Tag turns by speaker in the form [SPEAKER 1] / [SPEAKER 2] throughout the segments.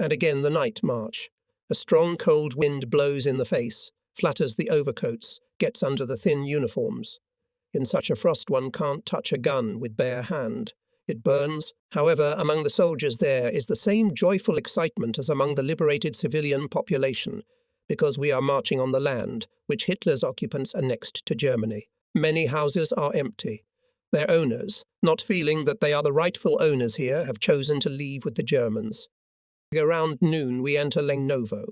[SPEAKER 1] And again the night march. A strong cold wind blows in the face, flatters the overcoats, gets under the thin uniforms. In such a frost one can't touch a gun with bare hand. It burns. However, among the soldiers there is the same joyful excitement as among the liberated civilian population, because we are marching on the land, which Hitler's occupants annexed to Germany. Many houses are empty. Their owners, not feeling that they are the rightful owners here, have chosen to leave with the Germans. Around noon we enter Lengnovo.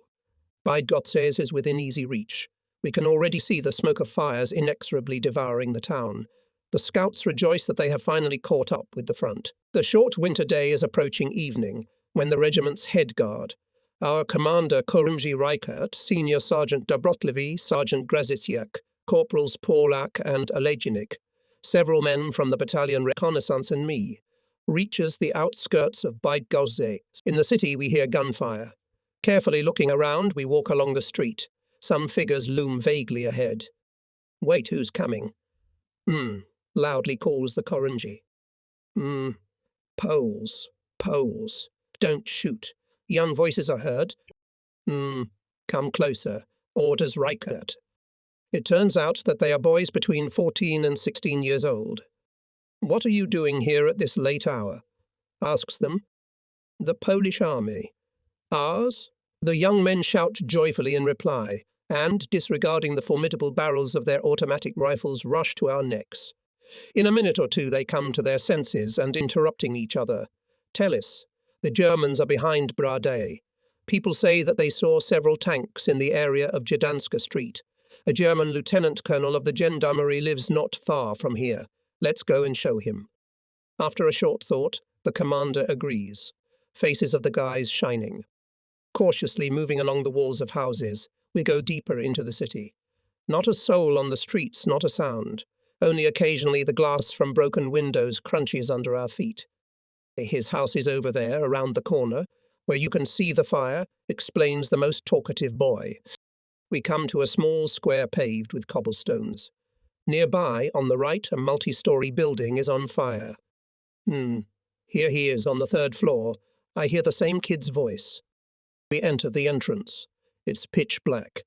[SPEAKER 1] Bydgoszcz is within easy reach. We can already see the smoke of fires inexorably devouring the town. The scouts rejoice that they have finally caught up with the front. The short winter day is approaching evening, when the regiment's head guard, our commander Korumji Reichert, Senior Sergeant Dobrotlivi, Sergeant Grazisiak, Corporals Paulak and Alejinik, several men from the battalion reconnaissance and me, reaches the outskirts of Bydgoszcz. In the city we hear gunfire. Carefully looking around, we walk along the street. Some figures loom vaguely ahead. Wait, who's coming? Loudly calls the Korunji. Poles. Don't shoot. Young voices are heard. Come closer, orders Reichert. It turns out that they are boys between 14 and 16 years old. What are you doing here at this late hour? Asks them. The Polish army. Ours? The young men shout joyfully in reply, and, disregarding the formidable barrels of their automatic rifles, rush to our necks. In a minute or two they come to their senses and, interrupting each other, tell us, the Germans are behind Brade. People say that they saw several tanks in the area of Gdanska Street. A German lieutenant colonel of the gendarmerie lives not far from here. Let's go and show him. After a short thought, the commander agrees, faces of the guys shining. Cautiously moving along the walls of houses, we go deeper into the city. Not a soul on the streets, not a sound. Only occasionally the glass from broken windows crunches under our feet. His house is over there, around the corner, where you can see the fire, explains the most talkative boy. We come to a small square paved with cobblestones. Nearby, on the right, a multi-story building is on fire. Here he is on the third floor. I hear the same kid's voice. We enter the entrance. It's pitch black.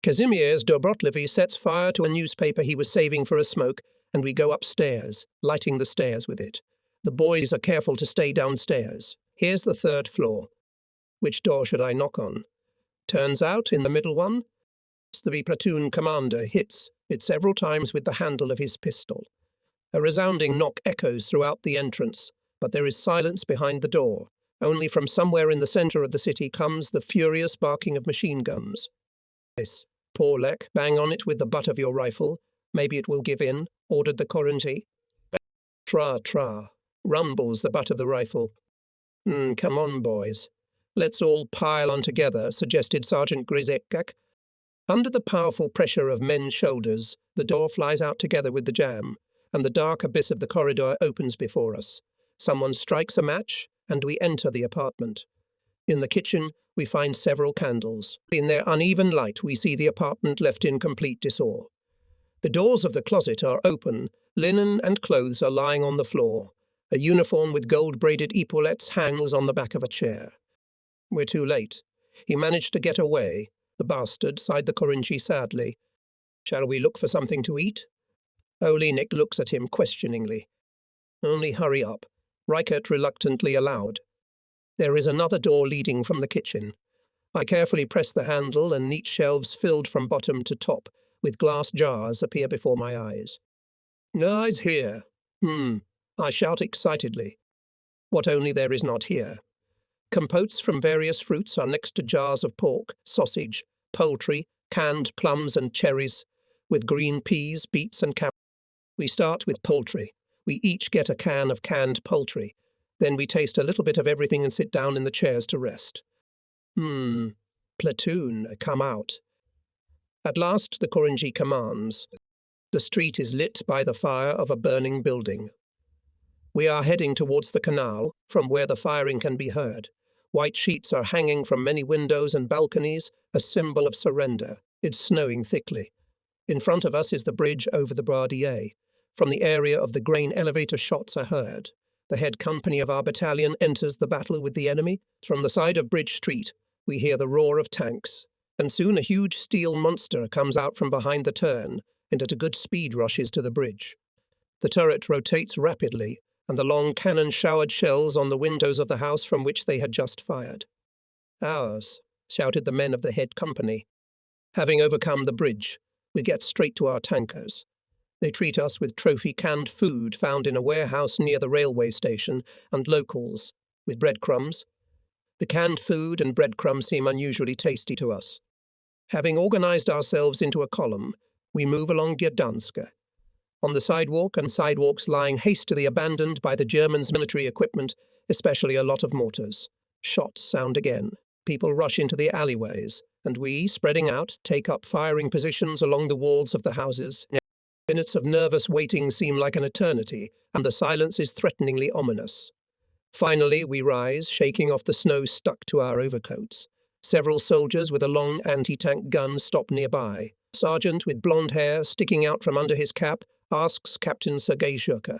[SPEAKER 1] Kazimierz Dobrotlivi sets fire to a newspaper he was saving for a smoke, and we go upstairs, lighting the stairs with it. The boys are careful to stay downstairs. Here's the third floor. Which door should I knock on? Turns out, in the middle one, the platoon commander hits it several times with the handle of his pistol. A resounding knock echoes throughout the entrance, but there is silence behind the door. Only from somewhere in the centre of the city comes the furious barking of machine guns. Yes, Paulek, bang on it with the butt of your rifle. Maybe it will give in, ordered the Korunji. Tra, rumbles the butt of the rifle. Come on, boys. Let's all pile on together, suggested Sergeant Gryzekak. Under the powerful pressure of men's shoulders, the door flies out together with the jam, and the dark abyss of the corridor opens before us. Someone strikes a match, and we enter the apartment. In the kitchen, we find several candles. In their uneven light, we see the apartment left in complete disorder. The doors of the closet are open, linen and clothes are lying on the floor. A uniform with gold-braided epaulettes hangs on the back of a chair. We're too late. He managed to get away. The bastard, sighed the Korunji sadly. Shall we look for something to eat? Olinik looks at him questioningly. Only hurry up. Reichert reluctantly allowed. There is another door leading from the kitchen. I carefully press the handle and neat shelves filled from bottom to top with glass jars appear before my eyes. Eyes here. I shout excitedly. What only there is not here. Compotes from various fruits are next to jars of pork, sausage, poultry, canned plums and cherries, with green peas, beets and carrots. We start with poultry. We each get a can of canned poultry. Then we taste a little bit of everything and sit down in the chairs to rest. Platoon, come out. At last the Korunji commands. The street is lit by the fire of a burning building. We are heading towards the canal, from where the firing can be heard. White sheets are hanging from many windows and balconies, a symbol of surrender. It's snowing thickly. In front of us is the bridge over the Bradier. From the area of the grain elevator shots are heard. The head company of our battalion enters the battle with the enemy. From the side of Bridge Street, we hear the roar of tanks, and soon a huge steel monster comes out from behind the turn and at a good speed rushes to the bridge. The turret rotates rapidly, and the long cannon showered shells on the windows of the house from which they had just fired. "Ours," shouted the men of the head company. Having overcome the bridge, we get straight to our tankers. They treat us with trophy canned food found in a warehouse near the railway station, and locals, with breadcrumbs. The canned food and breadcrumbs seem unusually tasty to us. Having organized ourselves into a column, we move along Gdansk. On the sidewalk and sidewalks lying hastily abandoned by the Germans' military equipment, especially a lot of mortars. Shots sound again. People rush into the alleyways, and we, spreading out, take up firing positions along the walls of the houses. Minutes of nervous waiting seem like an eternity, and the silence is threateningly ominous. Finally, we rise, shaking off the snow stuck to our overcoats. Several soldiers with a long anti-tank gun stop nearby. A sergeant with blonde hair sticking out from under his cap asks Captain Sergei Shurka,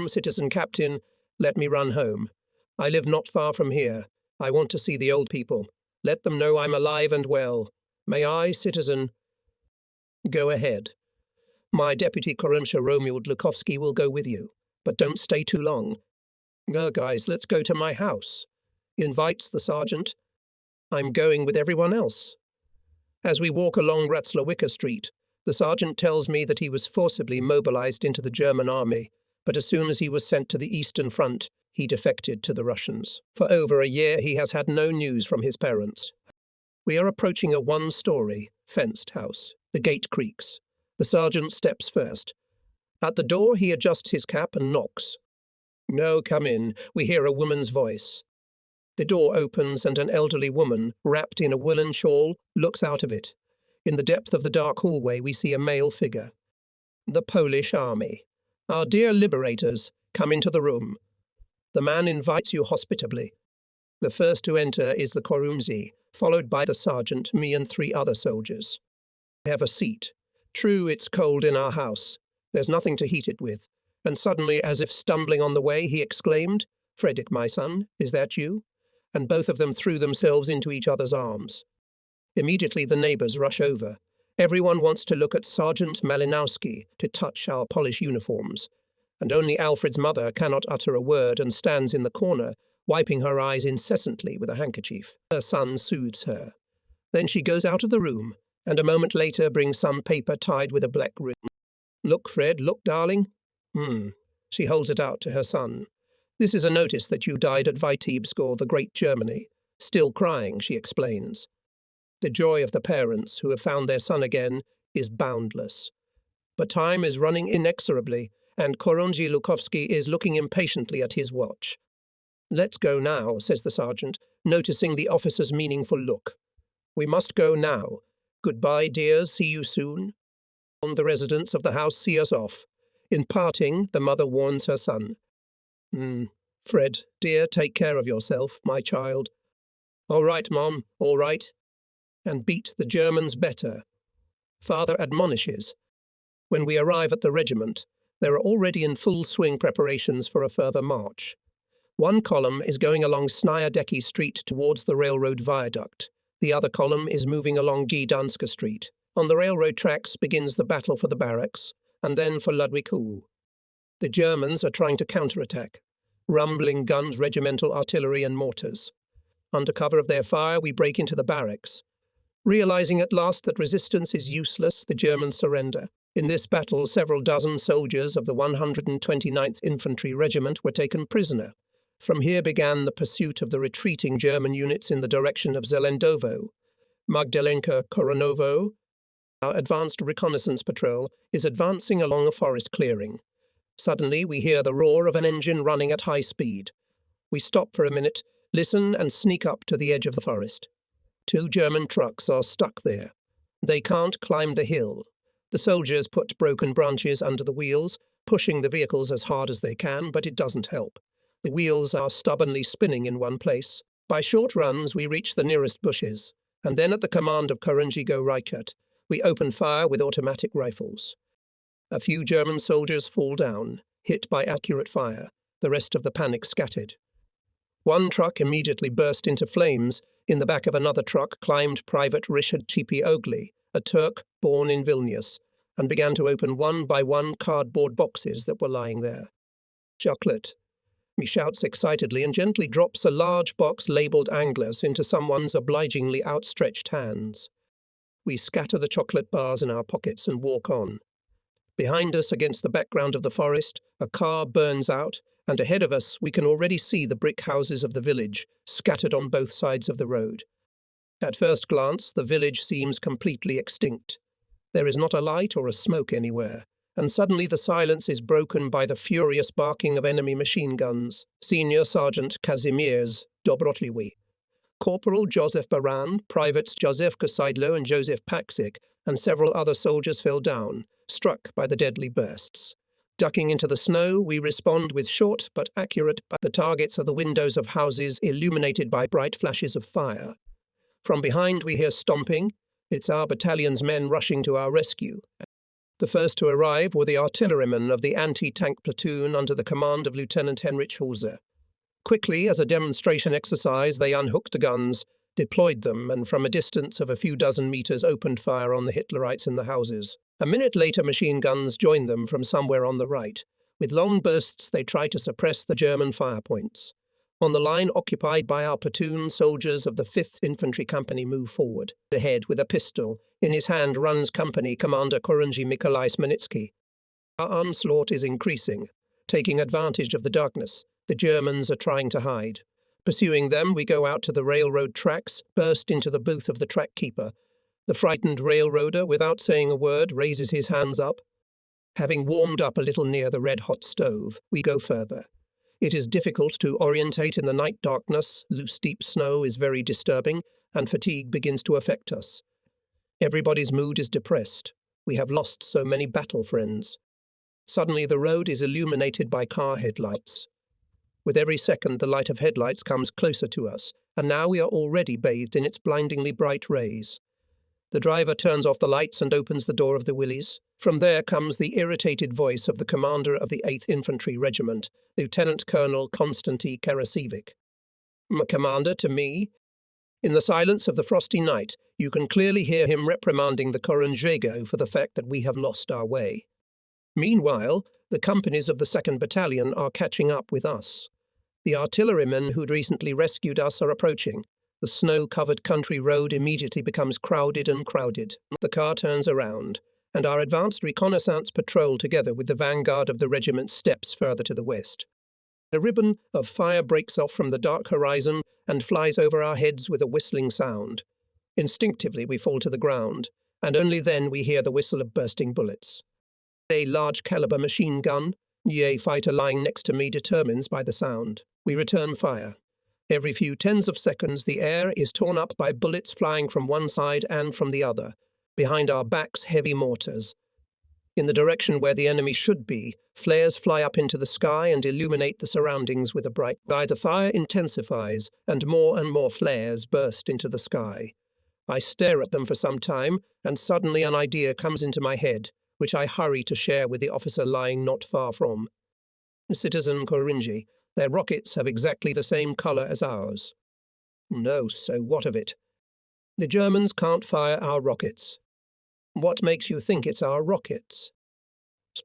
[SPEAKER 1] "Citizen Captain, let me run home. I live not far from here. I want to see the old people. Let them know I'm alive and well. May I, citizen?" "Go ahead. My deputy Korumsha Romuald Lukovsky will go with you, but don't stay too long." Guys, let's go to my house," invites the sergeant. "I'm going with everyone else." As we walk along Ratzlawicker Street, the sergeant tells me that he was forcibly mobilized into the German army, but as soon as he was sent to the Eastern Front, he defected to the Russians. For over a year, he has had no news from his parents. We are approaching a one-story, fenced house. The gate creaks. The sergeant steps first. At the door, he adjusts his cap and knocks. "No, come in," we hear a woman's voice. The door opens and an elderly woman, wrapped in a woolen shawl, looks out of it. In the depth of the dark hallway, we see a male figure. "The Polish army. Our dear liberators, come into the room." The man invites you hospitably. The first to enter is the Korumzi, followed by the sergeant, me and 3 other soldiers. We have a seat. True, it's cold in our house. There's nothing to heat it with. And suddenly, as if stumbling on the way, he exclaimed, "Fredrik, my son, is that you?" And both of them threw themselves into each other's arms. Immediately the neighbours rush over. Everyone wants to look at Sergeant Malinowski, to touch our Polish uniforms. And only Alfred's mother cannot utter a word and stands in the corner, wiping her eyes incessantly with a handkerchief. Her son soothes her. Then she goes out of the room, and a moment later brings some paper tied with a black ribbon. "Look, Fred, look, darling." She holds it out to her son. "This is a notice that you died at Vitebsk, or the Great Germany." Still crying, she explains. The joy of the parents who have found their son again is boundless. But time is running inexorably, and Korunji Lukovsky is looking impatiently at his watch. "Let's go now," says the sergeant, noticing the officer's meaningful look. "We must go now. Goodbye, dears, see you soon." The residents of the house see us off. In parting, the mother warns her son. "Fred, dear, take care of yourself, my child." "All right, Mom, all right." "And beat the Germans better." Father admonishes. When we arrive at the regiment, they are already in full swing preparations for a further march. One column is going along Snajadecki Street towards the railroad viaduct. The other column is moving along Gdansk Street. On the railroad tracks begins the battle for the barracks, and then for Ludwig Hall. The Germans are trying to counterattack. Rumbling guns, regimental artillery and mortars. Under cover of their fire, we break into the barracks. Realizing at last that resistance is useless, the Germans surrender. In this battle, several dozen soldiers of the 129th Infantry Regiment were taken prisoner. From here began the pursuit of the retreating German units in the direction of Zelendovo. Magdalenka Koronovo, our advanced reconnaissance patrol, is advancing along a forest clearing. Suddenly, we hear the roar of an engine running at high speed. We stop for a minute, listen, and sneak up to the edge of the forest. 2 German trucks are stuck there. They can't climb the hill. The soldiers put broken branches under the wheels, pushing the vehicles as hard as they can, but it doesn't help. The wheels are stubbornly spinning in one place. By short runs, we reach the nearest bushes, and then at the command of Korunjigo Reichert, we open fire with automatic rifles. A few German soldiers fall down, hit by accurate fire, The rest of the panic scattered. One truck immediately burst into flames. In the back of another truck climbed Private Richard Ogli, a Turk born in Vilnius, and began to open one by one cardboard boxes that were lying there. "Chocolate," he shouts excitedly and gently drops a large box labelled Anglers into someone's obligingly outstretched hands. We scatter the chocolate bars in our pockets and walk on. Behind us, against the background of the forest, a car burns out, and ahead of us we can already see the brick houses of the village, scattered on both sides of the road. At first glance, the village seems completely extinct. There is not a light or a smoke anywhere, and suddenly the silence is broken by the furious barking of enemy machine guns. Senior Sergeant Kazimierz Dobrotliwy, Corporal Joseph Baran, Privates Joseph Kosidlo and Joseph Paksik, and several other soldiers fell down, struck by the deadly bursts. Ducking into the snow, we respond with short but accurate. The targets are the windows of houses illuminated by bright flashes of fire. From behind we hear stomping. It's our battalion's men rushing to our rescue. The first to arrive were the artillerymen of the anti-tank platoon under the command of Lieutenant Heinrich Hulse. Quickly, as a demonstration exercise, they unhooked the guns, deployed them, and from a distance of a few dozen meters opened fire on the Hitlerites in the houses. A minute later, machine guns joined them from somewhere on the right. With long bursts, they tried to suppress the German fire points. On the line occupied by our platoon, soldiers of the 5th Infantry Company move forward. Ahead, with a pistol, in his hand runs Company Commander Korunji Mikolai Smenitsky. Our onslaught is increasing. Taking advantage of the darkness, the Germans are trying to hide. Pursuing them, we go out to the railroad tracks, burst into the booth of the track keeper. The frightened railroader, without saying a word, raises his hands up. Having warmed up a little near the red-hot stove, we go further. It is difficult to orientate in the night darkness, loose deep snow is very disturbing, and fatigue begins to affect us. Everybody's mood is depressed. We have lost so many battle friends. Suddenly the road is illuminated by car headlights. With every second the light of headlights comes closer to us, and now we are already bathed in its blindingly bright rays. The driver turns off the lights and opens the door of the Willys. From there comes the irritated voice of the commander of the 8th Infantry Regiment, Lieutenant Colonel Konstanty Karasiewicz. "Commander, to me." In the silence of the frosty night, you can clearly hear him reprimanding the Koronjego for the fact that we have lost our way. Meanwhile, the companies of the 2nd Battalion are catching up with us. The artillerymen who'd recently rescued us are approaching. The snow-covered country road immediately becomes crowded and crowded. The car turns around, and our advanced reconnaissance patrol together with the vanguard of the regiment steps further to the west. A ribbon of fire breaks off from the dark horizon and flies over our heads with a whistling sound. Instinctively we fall to the ground, and only then we hear the whistle of bursting bullets. A large-caliber machine gun, a fighter lying next to me determines by the sound. We return fire. Every few tens of seconds the air is torn up by bullets flying from one side and from the other. Behind our backs, heavy mortars. In the direction where the enemy should be, flares fly up into the sky and illuminate the surroundings with a bright light. The fire intensifies, and more flares burst into the sky. I stare at them for some time, and suddenly an idea comes into my head, which I hurry to share with the officer lying not far from. "Citizen Korinji, their rockets have exactly the same colour as ours." "No, so what of it?" "The Germans can't fire our rockets." "What makes you think it's our rockets?"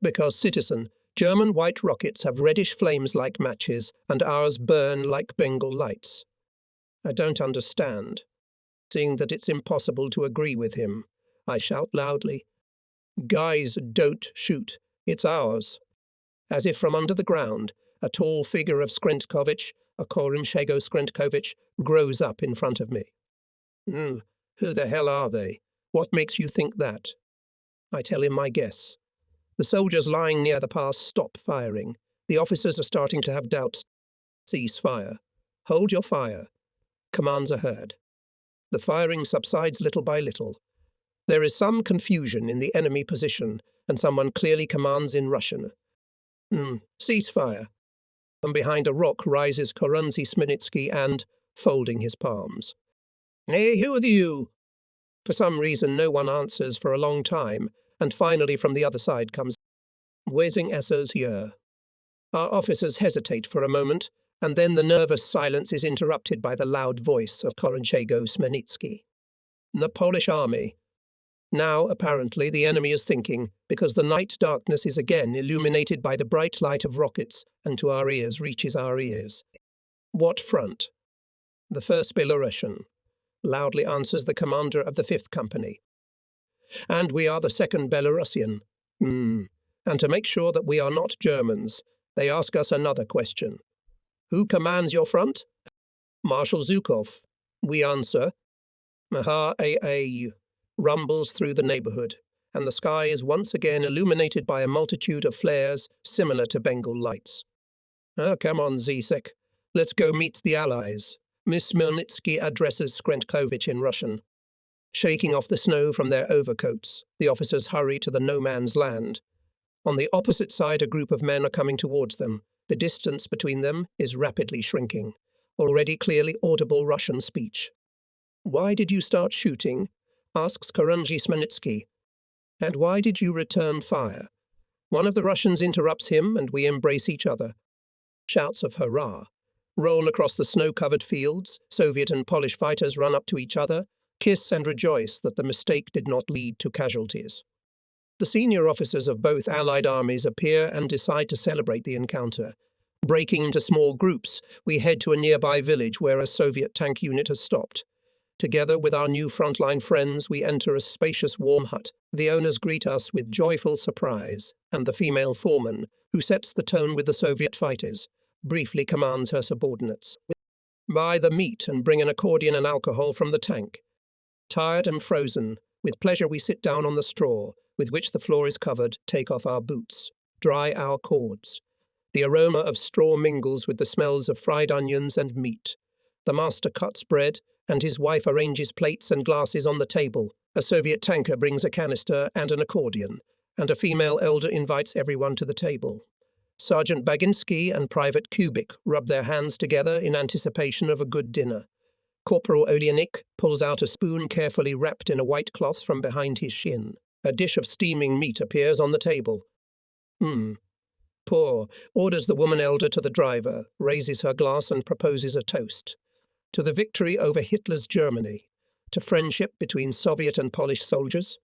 [SPEAKER 1] "Because, citizen, German white rockets have reddish flames like matches, and ours burn like Bengal lights." "I don't understand." Seeing that it's impossible to agree with him, I shout loudly, "Guys, don't shoot. It's ours." As if from under the ground, a tall figure of Skrentkovich, a Koronjego Skrentkovich, grows up in front of me. "Who the hell are they? What makes you think that?" I tell him my guess. The soldiers lying near the pass stop firing. The officers are starting to have doubts. "Cease fire. Hold your fire." Commands are heard. The firing subsides little by little. There is some confusion in the enemy position, and someone clearly commands in Russian. "Cease fire." From behind a rock rises Korunji Smenitsky and, folding his palms. "Hey, who are you?" For some reason no one answers for a long time, and finally from the other side comes, "Wesing Essos here." Our officers hesitate for a moment, and then the nervous silence is interrupted by the loud voice of Koronczego Smenitsky. The Polish army. Now, apparently, the enemy is thinking, because the night darkness is again illuminated by the bright light of rockets, and to our ears reaches our ears. What front? The 1st Belarusian, loudly answers the commander of the 5th Company. And we are the 2nd Belarusian. And to make sure that we are not Germans, they ask us another question. Who commands your front? Marshal Zhukov. We answer. Aha, rumbles through the neighbourhood, and the sky is once again illuminated by a multitude of flares similar to Bengal lights. Come on, Zizek. Let's go meet the Allies. Miss Smelnitsky addresses Skrenkovich in Russian. Shaking off the snow from their overcoats, the officers hurry to the no-man's land. On the opposite side, a group of men are coming towards them. The distance between them is rapidly shrinking. Already clearly audible Russian speech. Why did you start shooting? Asks Koronczego Smenitsky. And why did you return fire? One of the Russians interrupts him, and we embrace each other. Shouts of hurrah roll across the snow-covered fields. Soviet and Polish fighters run up to each other, kiss and rejoice that the mistake did not lead to casualties. The senior officers of both Allied armies appear and decide to celebrate the encounter. Breaking into small groups, we head to a nearby village where a Soviet tank unit has stopped. Together with our new frontline friends, we enter a spacious warm hut. The owners greet us with joyful surprise, and the female foreman, who sets the tone with the Soviet fighters, briefly commands her subordinates. Buy the meat and bring an accordion and alcohol from the tank. Tired and frozen, with pleasure we sit down on the straw, with which the floor is covered, take off our boots, dry our cords. The aroma of straw mingles with the smells of fried onions and meat. The master cuts bread, and his wife arranges plates and glasses on the table. A Soviet tanker brings a canister and an accordion, and a female elder invites everyone to the table. Sergeant Baginski and Private Kubik rub their hands together in anticipation of a good dinner. Corporal Olienik pulls out a spoon carefully wrapped in a white cloth from behind his shin. A dish of steaming meat appears on the table. Poor, orders the woman elder to the driver, raises her glass and proposes a toast. To the victory over Hitler's Germany. To friendship between Soviet and Polish soldiers.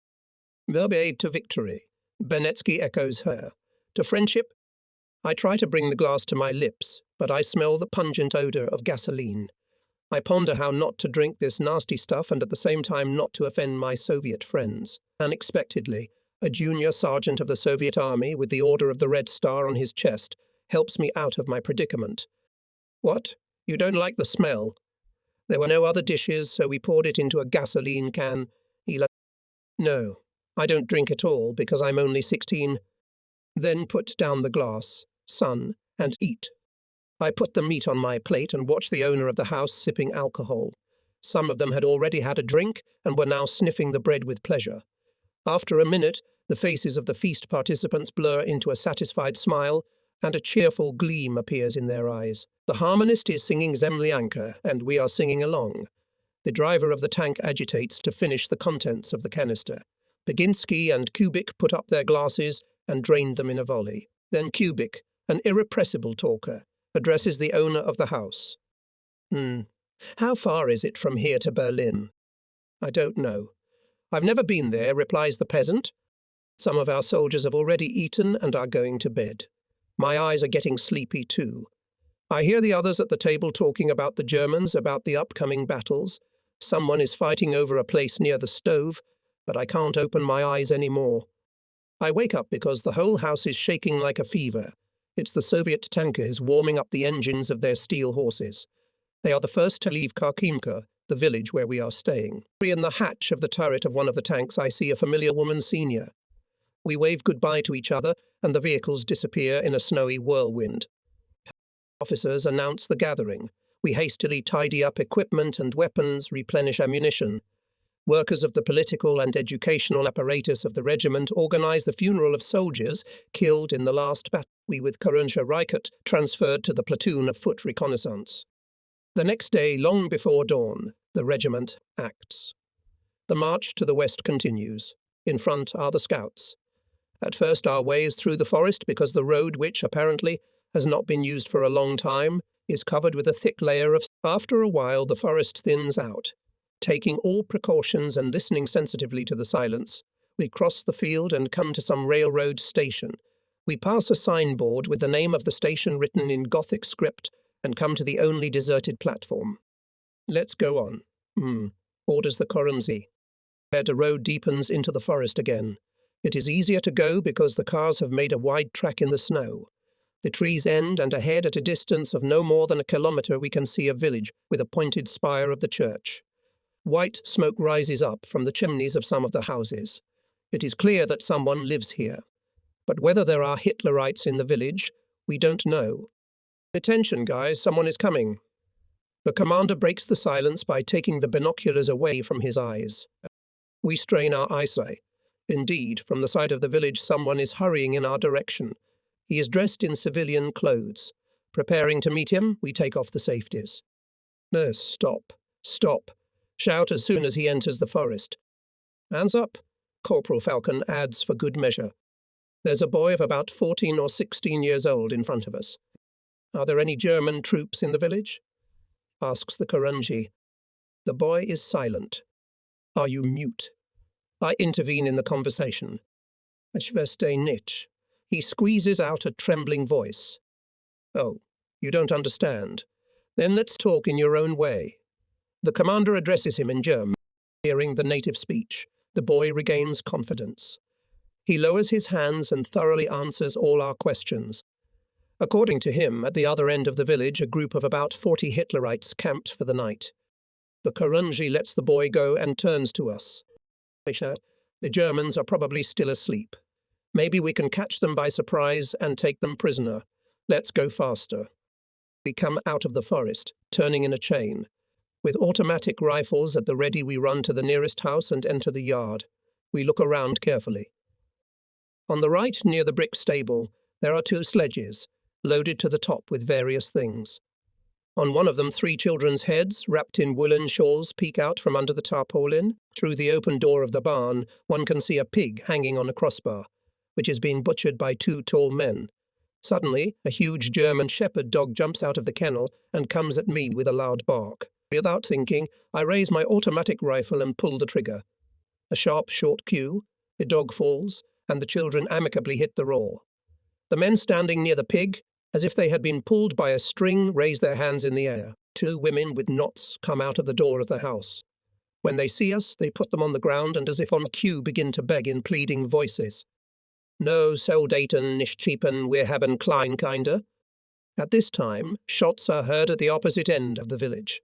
[SPEAKER 1] Verbe to victory. Benetsky echoes her. To friendship? I try to bring the glass to my lips, but I smell the pungent odour of gasoline. I ponder how not to drink this nasty stuff and at the same time not to offend my Soviet friends. Unexpectedly, a junior sergeant of the Soviet army with the Order of the Red Star on his chest helps me out of my predicament. What? You don't like the smell? There were no other dishes, so we poured it into a gasoline can. No, I don't drink at all because I'm only 16. Then put down the glass, son, and eat. I put the meat on my plate and watched the owner of the house sipping alcohol. Some of them had already had a drink and were now sniffing the bread with pleasure. After a minute, the faces of the feast participants blur into a satisfied smile, and a cheerful gleam appears in their eyes. The harmonist is singing Zemlyanka, and we are singing along. The driver of the tank agitates to finish the contents of the canister. Baginski and Kubik put up their glasses and drained them in a volley. Then Kubik, an irrepressible talker, addresses the owner of the house. How far is it from here to Berlin? I don't know. I've never been there, replies the peasant. Some of our soldiers have already eaten and are going to bed. My eyes are getting sleepy too. I hear the others at the table talking about the Germans, about the upcoming battles. Someone is fighting over a place near the stove, but I can't open my eyes anymore. I wake up because the whole house is shaking like a fever. It's the Soviet tankers warming up the engines of their steel horses. They are the first to leave Kharkivka, the village where we are staying. In the hatch of the turret of one of the tanks, I see a familiar woman senior. We wave goodbye to each other, and the vehicles disappear in a snowy whirlwind. Officers announce the gathering. We hastily tidy up equipment and weapons, replenish ammunition. Workers of the political and educational apparatus of the regiment organize the funeral of soldiers killed in the last battle. We with Koronczego Rykut transferred to the platoon of foot reconnaissance. The next day, long before dawn, the regiment acts. The march to the west continues. In front are the scouts. At first our way is through the forest because the road which, apparently, has not been used for a long time, is covered with a thick layer of... After a while, the forest thins out. Taking all precautions and listening sensitively to the silence, we cross the field and come to some railroad station. We pass a signboard with the name of the station written in Gothic script and come to the only deserted platform. Let's go on, orders the Koranzi. The road deepens into the forest again. It is easier to go because the cars have made a wide track in the snow. The trees end, and ahead at a distance of no more than a kilometre we can see a village with a pointed spire of the church. White smoke rises up from the chimneys of some of the houses. It is clear that someone lives here. But whether there are Hitlerites in the village, we don't know. Attention, guys, someone is coming. The commander breaks the silence by taking the binoculars away from his eyes. We strain our eyesight. Indeed, from the side of the village someone is hurrying in our direction. He is dressed in civilian clothes. Preparing to meet him, we take off the safeties. Nurse, stop, stop. Shout as soon as he enters the forest. Hands up, Corporal Falcon adds for good measure. There's a boy of about 14 or 16 years old in front of us. Are there any German troops in the village? Asks the Koranji. The boy is silent. Are you mute? I intervene in the conversation. Ich verstehe nicht. He squeezes out a trembling voice. Oh, you don't understand. Then let's talk in your own way. The commander addresses him in German. Hearing the native speech, the boy regains confidence. He lowers his hands and thoroughly answers all our questions. According to him, at the other end of the village, a group of about 40 Hitlerites camped for the night. The Koranji lets the boy go and turns to us. The Germans are probably still asleep. Maybe we can catch them by surprise and take them prisoner. Let's go faster. We come out of the forest, turning in a chain. With automatic rifles at the ready, we run to the nearest house and enter the yard. We look around carefully. On the right, near the brick stable, there are 2 sledges, loaded to the top with various things. On one of them, 3 children's heads, wrapped in woolen shawls, peek out from under the tarpaulin. Through the open door of the barn, one can see a pig hanging on a crossbar, which is being butchered by 2 tall men. Suddenly, a huge German shepherd dog jumps out of the kennel and comes at me with a loud bark. Without thinking, I raise my automatic rifle and pull the trigger. A sharp, short cue, the dog falls, and the children amicably hit the roar. The men standing near the pig, as if they had been pulled by a string, raise their hands in the air. 2 women with knots come out of the door of the house. When they see us, they put them on the ground and as if on cue begin to beg in pleading voices. No Soldaten, nicht cheapen, wir haben Kleinkinder. At this time, shots are heard at the opposite end of the village.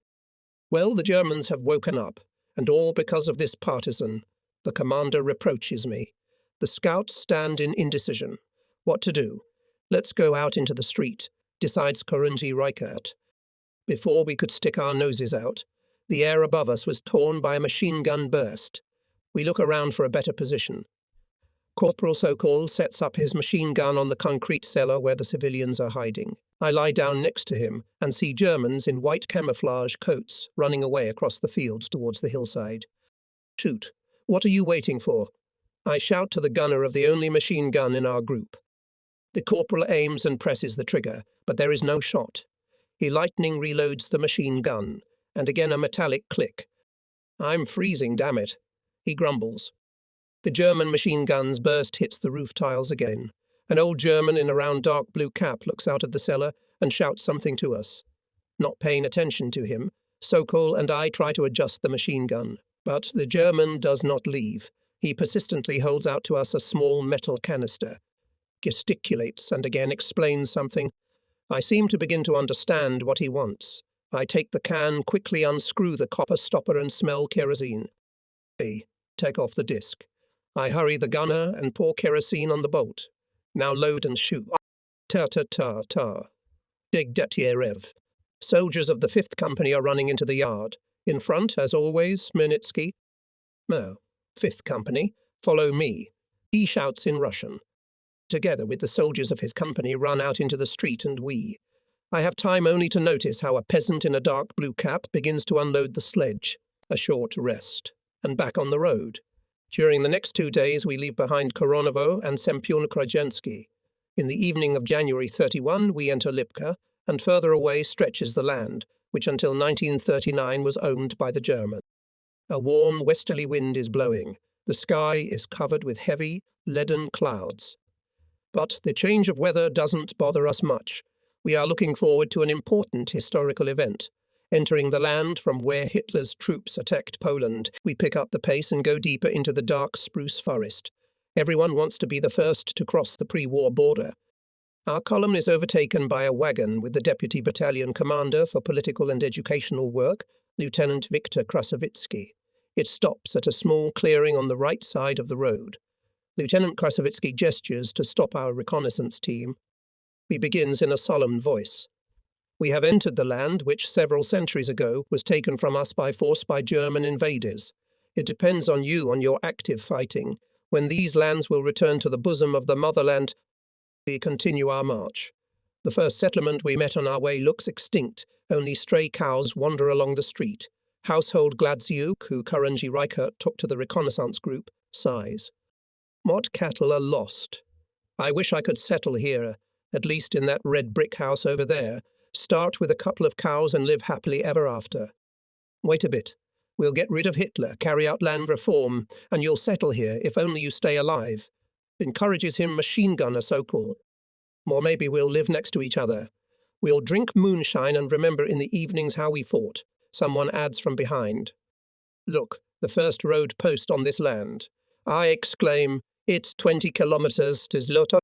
[SPEAKER 1] Well, the Germans have woken up, and all because of this partisan. The commander reproaches me. The scouts stand in indecision. What to do? Let's go out into the street, decides Koranji Reichert. Before we could stick our noses out, the air above us was torn by a machine gun burst. We look around for a better position. Corporal Sokol sets up his machine gun on the concrete cellar where the civilians are hiding. I lie down next to him and see Germans in white camouflage coats running away across the fields towards the hillside. Shoot. What are you waiting for? I shout to the gunner of the only machine gun in our group. The corporal aims and presses the trigger, but there is no shot. He lightning reloads the machine gun, and again a metallic click. I'm freezing, damn it. He grumbles. The German machine gun's burst hits the roof tiles again. An old German in a round dark blue cap looks out of the cellar and shouts something to us. Not paying attention to him, Sokol and I try to adjust the machine gun, but the German does not leave. He persistently holds out to us a small metal canister, gesticulates and again explains something. I seem to begin to understand what he wants. I take the can, quickly unscrew the copper stopper and smell kerosene. Take off the disc. I hurry the gunner and pour kerosene on the bolt. Now load and shoot. Ta-ta-ta-ta. Dig Detyerev. Soldiers of the 5th Company are running into the yard. In front, as always, Smirnitsky. No, 5th Company, follow me. He shouts in Russian. Together with the soldiers of his company run out into the street and I have time only to notice how a peasant in a dark blue cap begins to unload the sledge. A short rest. And back on the road. During the next 2 days we leave behind Koronovo and Sempion-Krajensky. In the evening of January 31, we enter Lipka, and further away stretches the land, which until 1939 was owned by the Germans. A warm westerly wind is blowing. The sky is covered with heavy, leaden clouds. But the change of weather doesn't bother us much. We are looking forward to an important historical event. Entering the land from where Hitler's troops attacked Poland, we pick up the pace and go deeper into the dark spruce forest. Everyone wants to be the first to cross the pre-war border. Our column is overtaken by a wagon with the deputy battalion commander for political and educational work, Lieutenant Viktor Krasovitsky. It stops at a small clearing on the right side of the road. Lieutenant Krasovitsky gestures to stop our reconnaissance team. He begins in a solemn voice. We have entered the land which several centuries ago was taken from us by force by German invaders. It depends on you, on your active fighting. When these lands will return to the bosom of the motherland, we continue our march. The first settlement we met on our way looks extinct. Only stray cows wander along the street. Household Gladziuk, who Koronji Reichert took to the reconnaissance group, sighs. What cattle are lost? I wish I could settle here, at least in that red brick house over there, start with a couple of cows and live happily ever after. Wait a bit. We'll get rid of Hitler, carry out land reform, and you'll settle here if only you stay alive. Encourages him machine gunner so-called. Or maybe we'll live next to each other. We'll drink moonshine and remember in the evenings how we fought. Someone adds from behind. Look, the first road post on this land. I exclaim, it's 20 kilometers to Zlotov.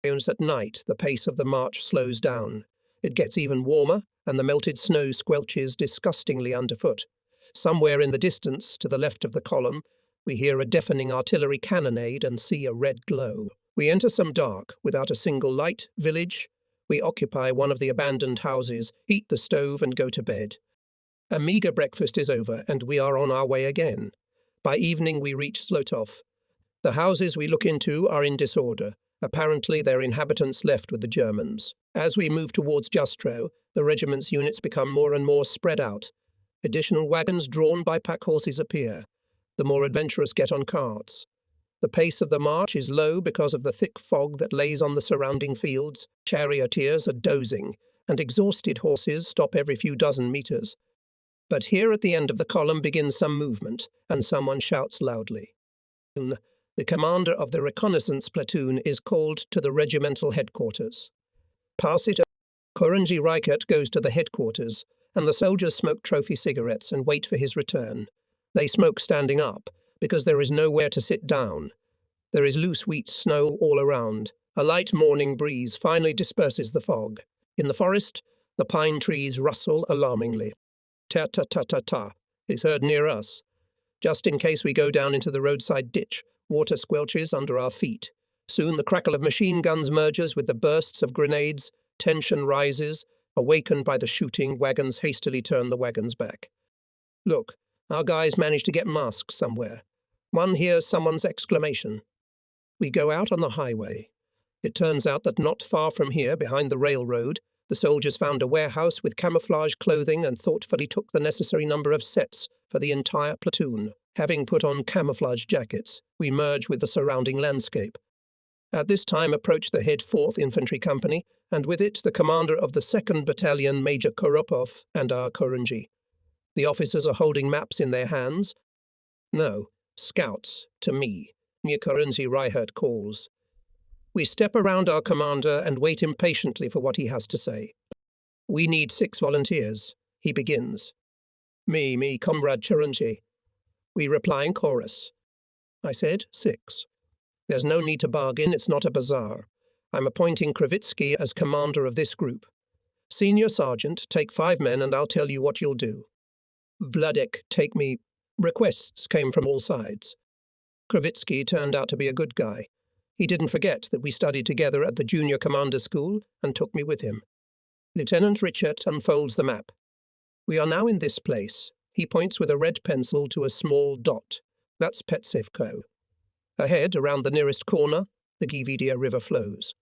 [SPEAKER 1] At night, the pace of the march slows down. It gets even warmer, and the melted snow squelches disgustingly underfoot. Somewhere in the distance, to the left of the column, we hear a deafening artillery cannonade and see a red glow. We enter some dark, without a single light, village. We occupy one of the abandoned houses, heat the stove and go to bed. A meagre breakfast is over, and we are on our way again. By evening we reach Zlotov. The houses we look into are in disorder. Apparently their inhabitants left with the Germans. As we move towards Justro, the regiment's units become more and more spread out. Additional wagons drawn by pack horses appear. The more adventurous get on carts. The pace of the march is low because of the thick fog that lays on the surrounding fields. Charioteers are dozing, and exhausted horses stop every few dozen meters. But here at the end of the column begins some movement, and someone shouts loudly. The commander of the reconnaissance platoon is called to the regimental headquarters. Pass it. Koronji Reichert goes to the headquarters, and the soldiers smoke trophy cigarettes and wait for his return. They smoke standing up, because there is nowhere to sit down. There is loose wheat snow all around. A light morning breeze finally disperses the fog. In the forest, the pine trees rustle alarmingly. Ta-ta-ta-ta-ta is heard near us. Just in case we go down into the roadside ditch, water squelches under our feet. Soon the crackle of machine guns merges with the bursts of grenades. Tension rises. Awakened by the shooting, wagons hastily turn the wagons back. Look, our guys manage to get masks somewhere. One hears someone's exclamation. We go out on the highway. It turns out that not far from here, behind the railroad, the soldiers found a warehouse with camouflage clothing and thoughtfully took the necessary number of sets for the entire platoon. Having put on camouflage jackets, we merge with the surrounding landscape. At this time approach the head 4th Infantry Company, and with it the commander of the 2nd Battalion, Major Koropov, and our Koronji. The officers are holding maps in their hands. No, scouts, to me. Koronji Reichert calls. We step around our commander and wait impatiently for what he has to say. We need 6 volunteers. He begins. Me, Comrade Koronji. We reply in chorus. I said 6. There's no need to bargain, it's not a bazaar. I'm appointing Kravitsky as commander of this group. Senior Sergeant, take 5 men and I'll tell you what you'll do. Vladek, take me. Requests came from all sides. Kravitsky turned out to be a good guy. He didn't forget that we studied together at the junior commander school and took me with him. Lieutenant Richard unfolds the map. We are now in this place. He points with a red pencil to a small dot. That's Petsivko. Ahead, around the nearest corner, the Gividia River flows.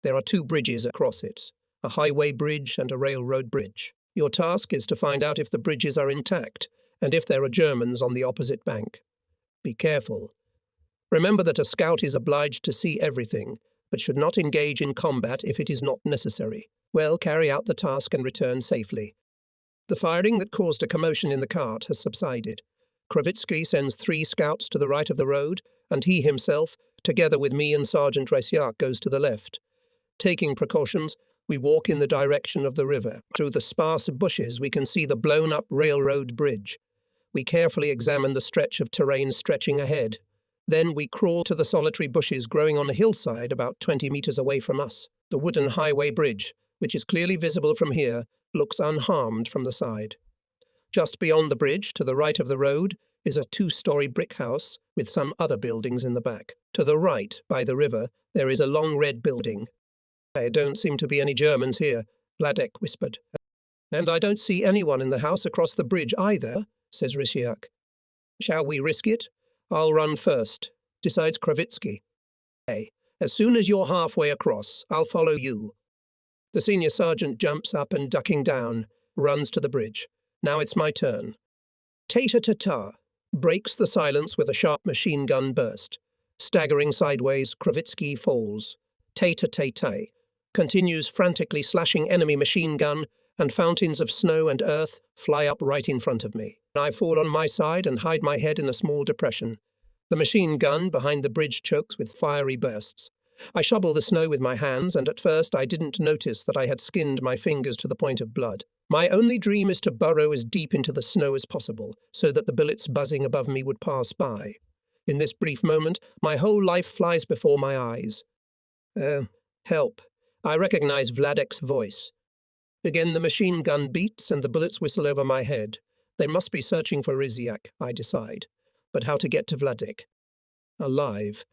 [SPEAKER 1] There are 2 bridges across it, a highway bridge and a railroad bridge. Your task is to find out if the bridges are intact and if there are Germans on the opposite bank. Be careful. Remember that a scout is obliged to see everything. but should not engage in combat if it is not necessary. Well, carry out the task and return safely. The firing that caused a commotion in the cart has subsided. Kravitsky sends 3 scouts to the right of the road, and he himself, together with me and Sergeant Resyak, goes to the left. Taking precautions, we walk in the direction of the river. Through the sparse bushes we can see the blown-up railroad bridge. We carefully examine the stretch of terrain stretching ahead. Then we crawl to the solitary bushes growing on a hillside about 20 meters away from us. The wooden highway bridge, which is clearly visible from here, looks unharmed from the side. Just beyond the bridge, to the right of the road, is a 2-story brick house with some other buildings in the back. To the right, by the river, there is a long red building. There don't seem to be any Germans here, Vladek whispered. And I don't see anyone in the house across the bridge either, says Rishiak. Shall we risk it? I'll run first, decides Kravitsky. Hey, as soon as you're halfway across, I'll follow you. The senior sergeant jumps up and, ducking down, runs to the bridge. Now it's my turn. Ta-ta-ta-ta, breaks the silence with a sharp machine gun burst. Staggering sideways, Kravitsky falls. Ta-ta-ta-ta, continues frantically slashing enemy machine gun, and fountains of snow and earth fly up right in front of me. I fall on my side and hide my head in a small depression. The machine gun behind the bridge chokes with fiery bursts. I shovel the snow with my hands, and at first I didn't notice that I had skinned my fingers to the point of blood. My only dream is to burrow as deep into the snow as possible, so that the bullets buzzing above me would pass by. In this brief moment, my whole life flies before my eyes. Help. I recognize Vladek's voice. Again the machine gun beats and the bullets whistle over my head. They must be searching for Risyak, I decide. But how to get to Vladek? Alive.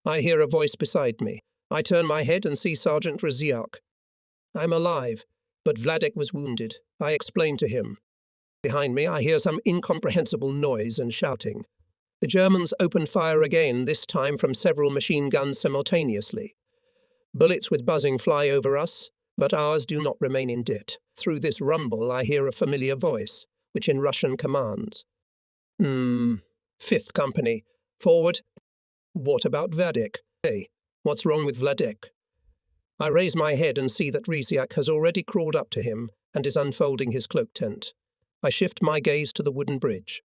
[SPEAKER 1] I hear a voice beside me. I turn my head and see Sergeant Risyak. I'm alive, but Vladek was wounded. I explain to him. Behind me I hear some incomprehensible noise and shouting. The Germans open fire again, this time from several machine guns simultaneously. Bullets with buzzing fly over us, but ours do not remain in debt. Through this rumble I hear a familiar voice, which in Russian commands. 5th Company, forward. What about Vladek? Hey, what's wrong with Vladek? I raise my head and see that Risyak has already crawled up to him and is unfolding his cloak tent. I shift my gaze to the wooden bridge.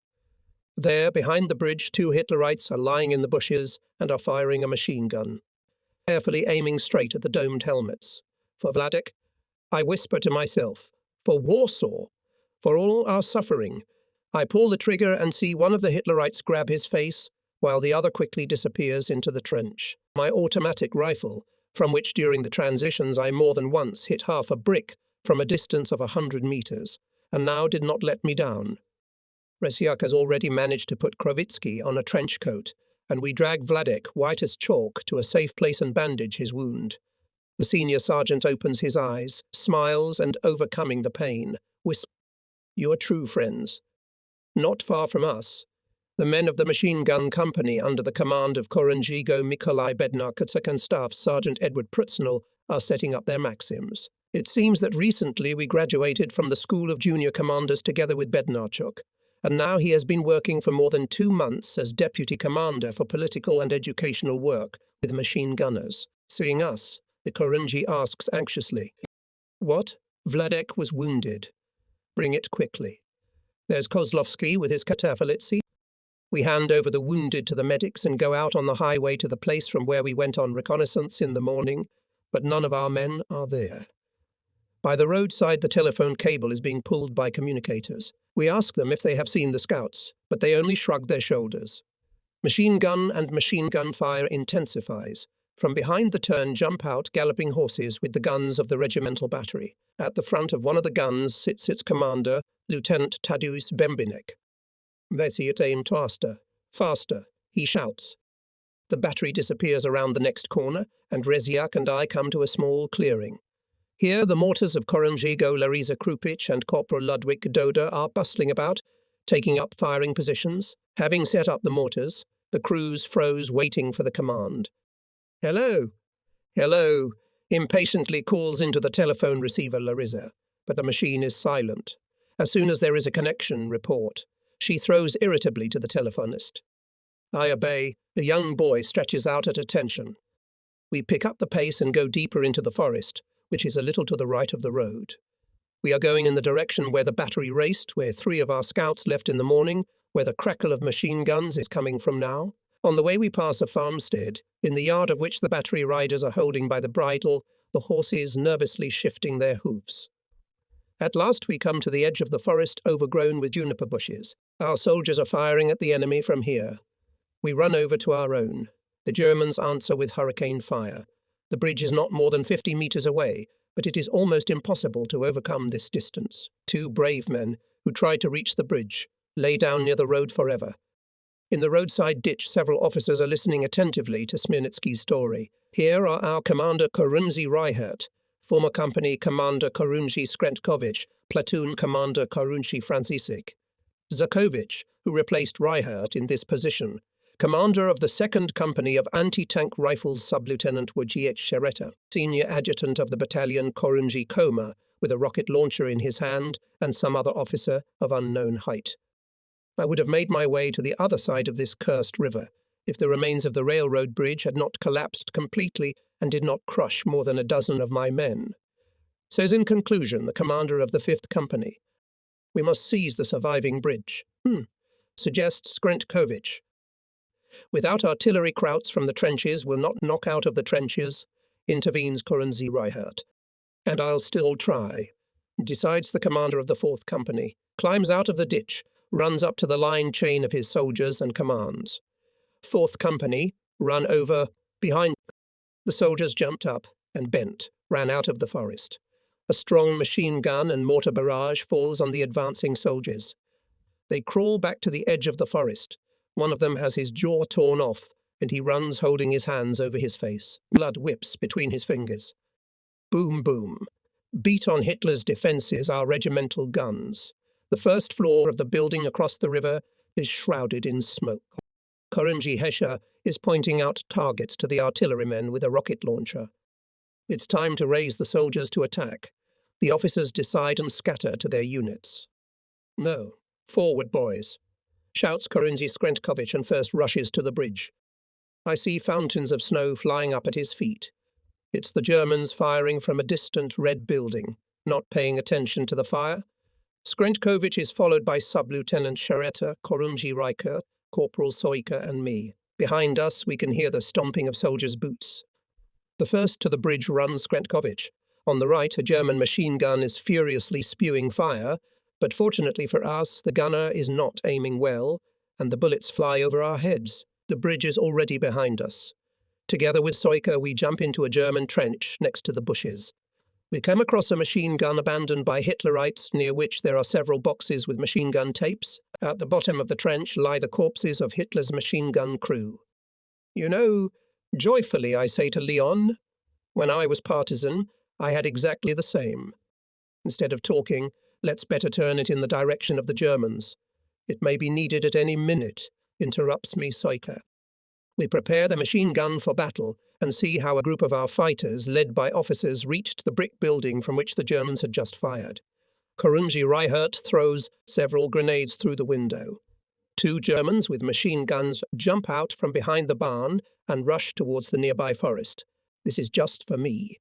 [SPEAKER 1] There, behind the bridge, 2 Hitlerites are lying in the bushes and are firing a machine gun, carefully aiming straight at the domed helmets. For Vladek, I whisper to myself. For Warsaw, for all our suffering. I pull the trigger and see one of the Hitlerites grab his face, while the other quickly disappears into the trench. My automatic rifle, from which during the transitions I more than once hit half a brick from a distance of 100 meters, and now did not let me down. Resyak has already managed to put Kravitsky on a trench coat, and we drag Vladek, white as chalk, to a safe place and bandage his wound. The senior sergeant opens his eyes, smiles, and overcoming the pain, whispers, "You are true friends." Not far from us, the men of the machine gun company under the command of Koronjigo Mikolai Bednarkutsak and Staff Sergeant Edward Prutznell are setting up their Maxims. It seems that recently we graduated from the School of Junior Commanders together with Bednarchuk, and now he has been working for more than 2 months as Deputy Commander for Political and Educational Work with machine gunners. Seeing us, the Koronji asks anxiously, "What? Vladek was wounded. Bring it quickly." There's Kozlovsky with his Katafalitsi. We hand over the wounded to the medics and go out on the highway to the place from where we went on reconnaissance in the morning, but none of our men are there. By the roadside, the telephone cable is being pulled by communicators. We ask them if they have seen the scouts, but they only shrug their shoulders. Machine gun and machine gun fire intensifies. From behind the turn jump out galloping horses with the guns of the regimental battery. At the front of one of the guns sits its commander, Lieutenant Tadeusz Bembinek. They see it aimed faster, faster, he shouts. The battery disappears around the next corner, and Resyak and I come to a small clearing. Here the mortars of Koronjigo Larisa Krupich and Corporal Ludwig Doda are bustling about, taking up firing positions. Having set up the mortars, the crews froze waiting for the command. "Hello, hello," impatiently calls into the telephone receiver Larisa, but the machine is silent. As soon as there is a connection, report. She throws irritably to the telephonist. I obey. The young boy stretches out at attention. We pick up the pace and go deeper into the forest, which is a little to the right of the road. We are going in the direction where the battery raced, where 3 of our scouts left in the morning, where the crackle of machine guns is coming from now. On the way we pass a farmstead, in the yard of which the battery riders are holding by the bridle, the horses nervously shifting their hoofs. At last we come to the edge of the forest overgrown with juniper bushes. Our soldiers are firing at the enemy from here. We run over to our own. The Germans answer with hurricane fire. The bridge is not more than 50 meters away, but it is almost impossible to overcome this distance. 2 brave men, who tried to reach the bridge, lay down near the road forever. In the roadside ditch, several officers are listening attentively to Smirnitsky's story. Here are our Commander Korunzi Reichert, former Company Commander Korunzi Skretkovich, Platoon Commander Korunzi Francisic, Zakovich, who replaced Reichert in this position, Commander of the 2nd Company of Anti-Tank Rifles Sub-Lieutenant Wojciech Shereta, Senior Adjutant of the Battalion Korunzi Koma, with a rocket launcher in his hand, and some other officer of unknown height. I would have made my way to the other side of this cursed river, if the remains of the railroad bridge had not collapsed completely and did not crush more than a dozen of my men. Says in conclusion the commander of the 5th Company, "We must seize the surviving bridge." Suggests Skretkovich. "Without artillery, Krauts from the trenches will not knock out of the trenches," intervenes Korunzi Reichert. "And I'll still try," decides the commander of the 4th Company, climbs out of the ditch, runs up to the line chain of his soldiers and commands. 4th Company, run over, behind. The soldiers jumped up and bent, ran out of the forest. A strong machine gun and mortar barrage falls on the advancing soldiers. They crawl back to the edge of the forest. One of them has his jaw torn off, and he runs holding his hands over his face. Blood whips between his fingers. Boom, boom. Beat on Hitler's defences are regimental guns. The first floor of the building across the river is shrouded in smoke. Korunzi Hesha is pointing out targets to the artillerymen with a rocket launcher. It's time to raise the soldiers to attack. The officers decide and scatter to their units. "No, forward, boys," shouts Korunzi Skretkovich and first rushes to the bridge. I see fountains of snow flying up at his feet. It's the Germans firing from a distant red building, not paying attention to the fire. Skretkovich is followed by Sub-Lieutenant Shereta, Korunzi Reichert, Corporal Soika and me. Behind us we can hear the stomping of soldiers' boots. The first to the bridge runs Skretkovich. On the right, a German machine gun is furiously spewing fire, but fortunately for us, the gunner is not aiming well, and the bullets fly over our heads. The bridge is already behind us. Together with Soika, we jump into a German trench next to the bushes. We come across a machine gun abandoned by Hitlerites, near which there are several boxes with machine gun tapes. At the bottom of the trench lie the corpses of Hitler's machine gun crew. "You know, joyfully I say to Leon, when I was partisan, I had exactly the same. Instead of talking, let's better turn it in the direction of the Germans. It may be needed at any minute," interrupts me Soika. We prepare the machine gun for battle and see how a group of our fighters, led by officers, reached the brick building from which the Germans had just fired. Korunzi Reichert throws several grenades through the window. 2 Germans with machine guns jump out from behind the barn and rush towards the nearby forest. This is just for me,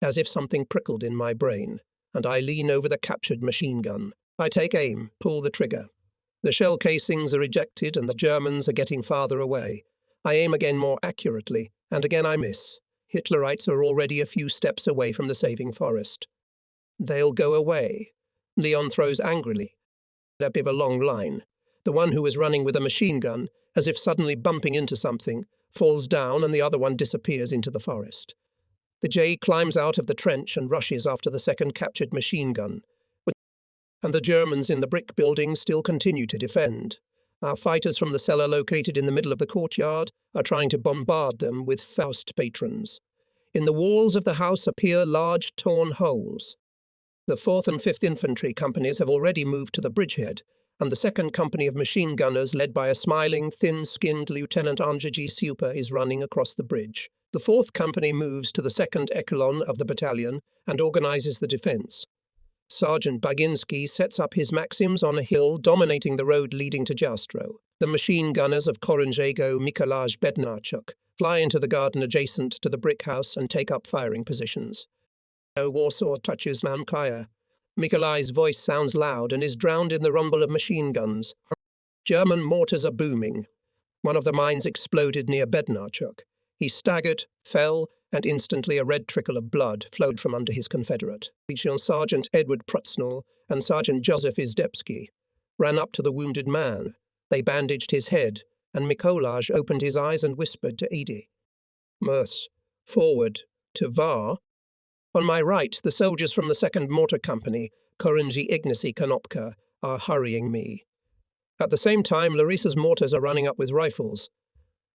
[SPEAKER 1] as if something prickled in my brain, and I lean over the captured machine gun. I take aim, pull the trigger. The shell casings are ejected and the Germans are getting farther away. I aim again more accurately, and again I miss. Hitlerites are already a few steps away from the saving forest. "They'll go away," Leon throws angrily. A bit of a long line. The one who was running with a machine gun, as if suddenly bumping into something, falls down and the other one disappears into the forest. The J climbs out of the trench and rushes after the second captured machine gun. And the Germans in the brick building still continue to defend. Our fighters from the cellar located in the middle of the courtyard are trying to bombard them with Faust patrons. In the walls of the house appear large torn holes. The 4th and 5th Infantry companies have already moved to the bridgehead, and the 2nd Company of machine gunners, led by a smiling, thin-skinned Lieutenant Andrzej Super, is running across the bridge. The 4th Company moves to the 2nd echelon of the battalion and organizes the defense. Sergeant Baginski sets up his Maxims on a hill dominating the road leading to Jastrow. The machine gunners of Koronjego Mikolaj Bednarchuk fly into the garden adjacent to the brick house and take up firing positions. Warsaw touches Mount Kaya. Mikolai's voice sounds loud and is drowned in the rumble of machine guns. German mortars are booming. One of the mines exploded near Bednarchuk. He staggered, fell, and instantly a red trickle of blood flowed from under his Confederate. Sergeant Edward Prutznall and Sergeant Joseph Izdebski ran up to the wounded man. They bandaged his head, and Mikolaj opened his eyes and whispered to Edie. Mers, forward, to Var. On my right, the soldiers from the 2nd Mortar Company, Korinji Ignacy Konopka, are hurrying me. At the same time, Larissa's mortars are running up with rifles.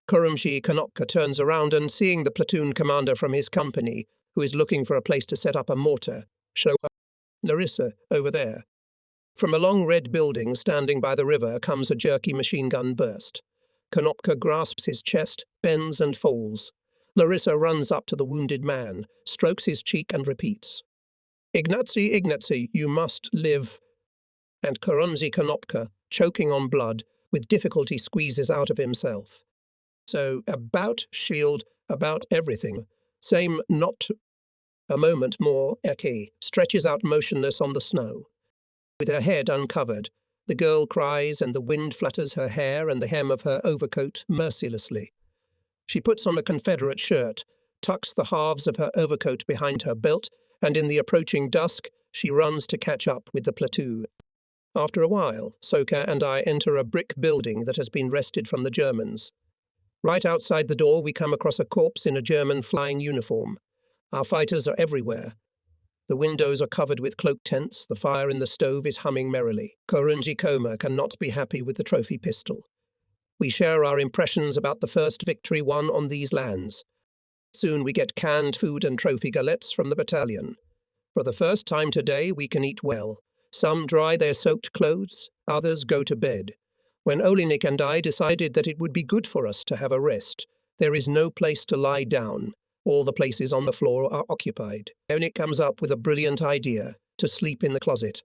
[SPEAKER 1] Kurumji Konopka turns around and, seeing the platoon commander from his company, who is looking for a place to set up a mortar, show her. Larissa, over there. From a long red building standing by the river comes a jerky machine gun burst. Konopka grasps his chest, bends and falls. Larissa runs up to the wounded man, strokes his cheek and repeats, Ignacy, Ignacy, you must live. And Kurumji Konopka, choking on blood, with difficulty squeezes out of himself. So, about shield, about everything. Same not. A moment more, Eki stretches out motionless on the snow. With her head uncovered, the girl cries and the wind flutters her hair and the hem of her overcoat mercilessly. She puts on a Confederate shirt, tucks the halves of her overcoat behind her belt, and in the approaching dusk, she runs to catch up with the platoon. After a while, Soka and I enter a brick building that has been wrested from the Germans. Right outside the door, we come across a corpse in a German flying uniform. Our fighters are everywhere. The windows are covered with cloak tents, the fire in the stove is humming merrily. Korinji Koma cannot be happy with the trophy pistol. We share our impressions about the first victory won on these lands. Soon we get canned food and trophy galettes from the battalion. For the first time today, we can eat well. Some dry their soaked clothes, others go to bed. When Olinik and I decided that it would be good for us to have a rest, there is no place to lie down. All the places on the floor are occupied. Olinik comes up with a brilliant idea, to sleep in the closet.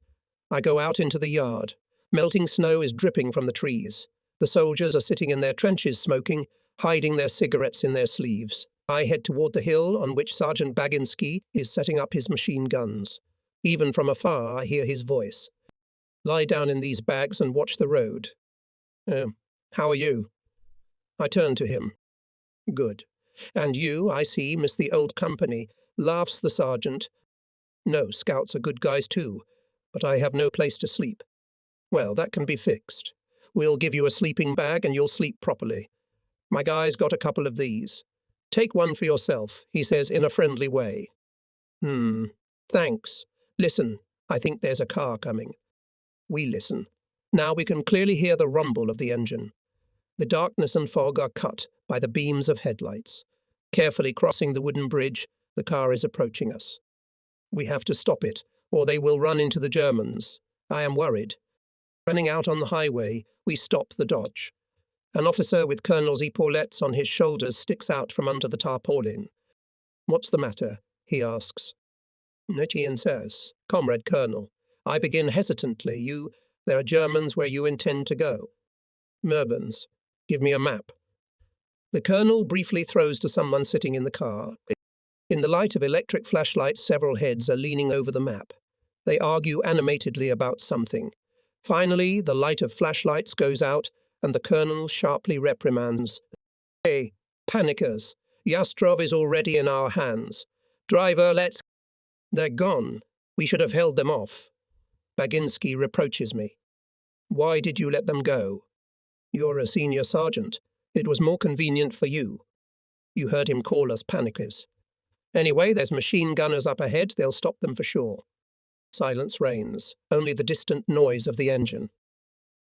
[SPEAKER 1] I go out into the yard. Melting snow is dripping from the trees. The soldiers are sitting in their trenches smoking, hiding their cigarettes in their sleeves. I head toward the hill on which Sergeant Baginski is setting up his machine guns. Even from afar I hear his voice. Lie down in these bags and watch the road. How are you? I turn to him. Good. And you, I see, miss the old company, laughs the sergeant. No, scouts are good guys too, but I have no place to sleep. Well, that can be fixed. We'll give you a sleeping bag and you'll sleep properly. My guy's got a couple of these. Take one for yourself, he says in a friendly way. Thanks. Listen, I think there's a car coming. We listen. Now we can clearly hear the rumble of the engine. The darkness and fog are cut by the beams of headlights. Carefully crossing the wooden bridge, the car is approaching us. We have to stop it, or they will run into the Germans. I am worried. Running out on the highway, we stop the Dodge. An officer with Colonel's epaulettes on his shoulders sticks out from under the tarpaulin. What's the matter? He asks. Netian says, Comrade Colonel. I begin hesitantly. There are Germans where you intend to go. Merbens, give me a map. The colonel briefly throws to someone sitting in the car. In the light of electric flashlights, several heads are leaning over the map. They argue animatedly about something. Finally, the light of flashlights goes out, and the colonel sharply reprimands. Hey, panickers! Yastrov is already in our hands. Driver, let's... They're gone. We should have held them off. Baginski reproaches me. Why did you let them go? You're a senior sergeant. It was more convenient for you. You heard him call us panickers. Anyway, there's machine gunners up ahead. They'll stop them for sure. Silence reigns, only the distant noise of the engine.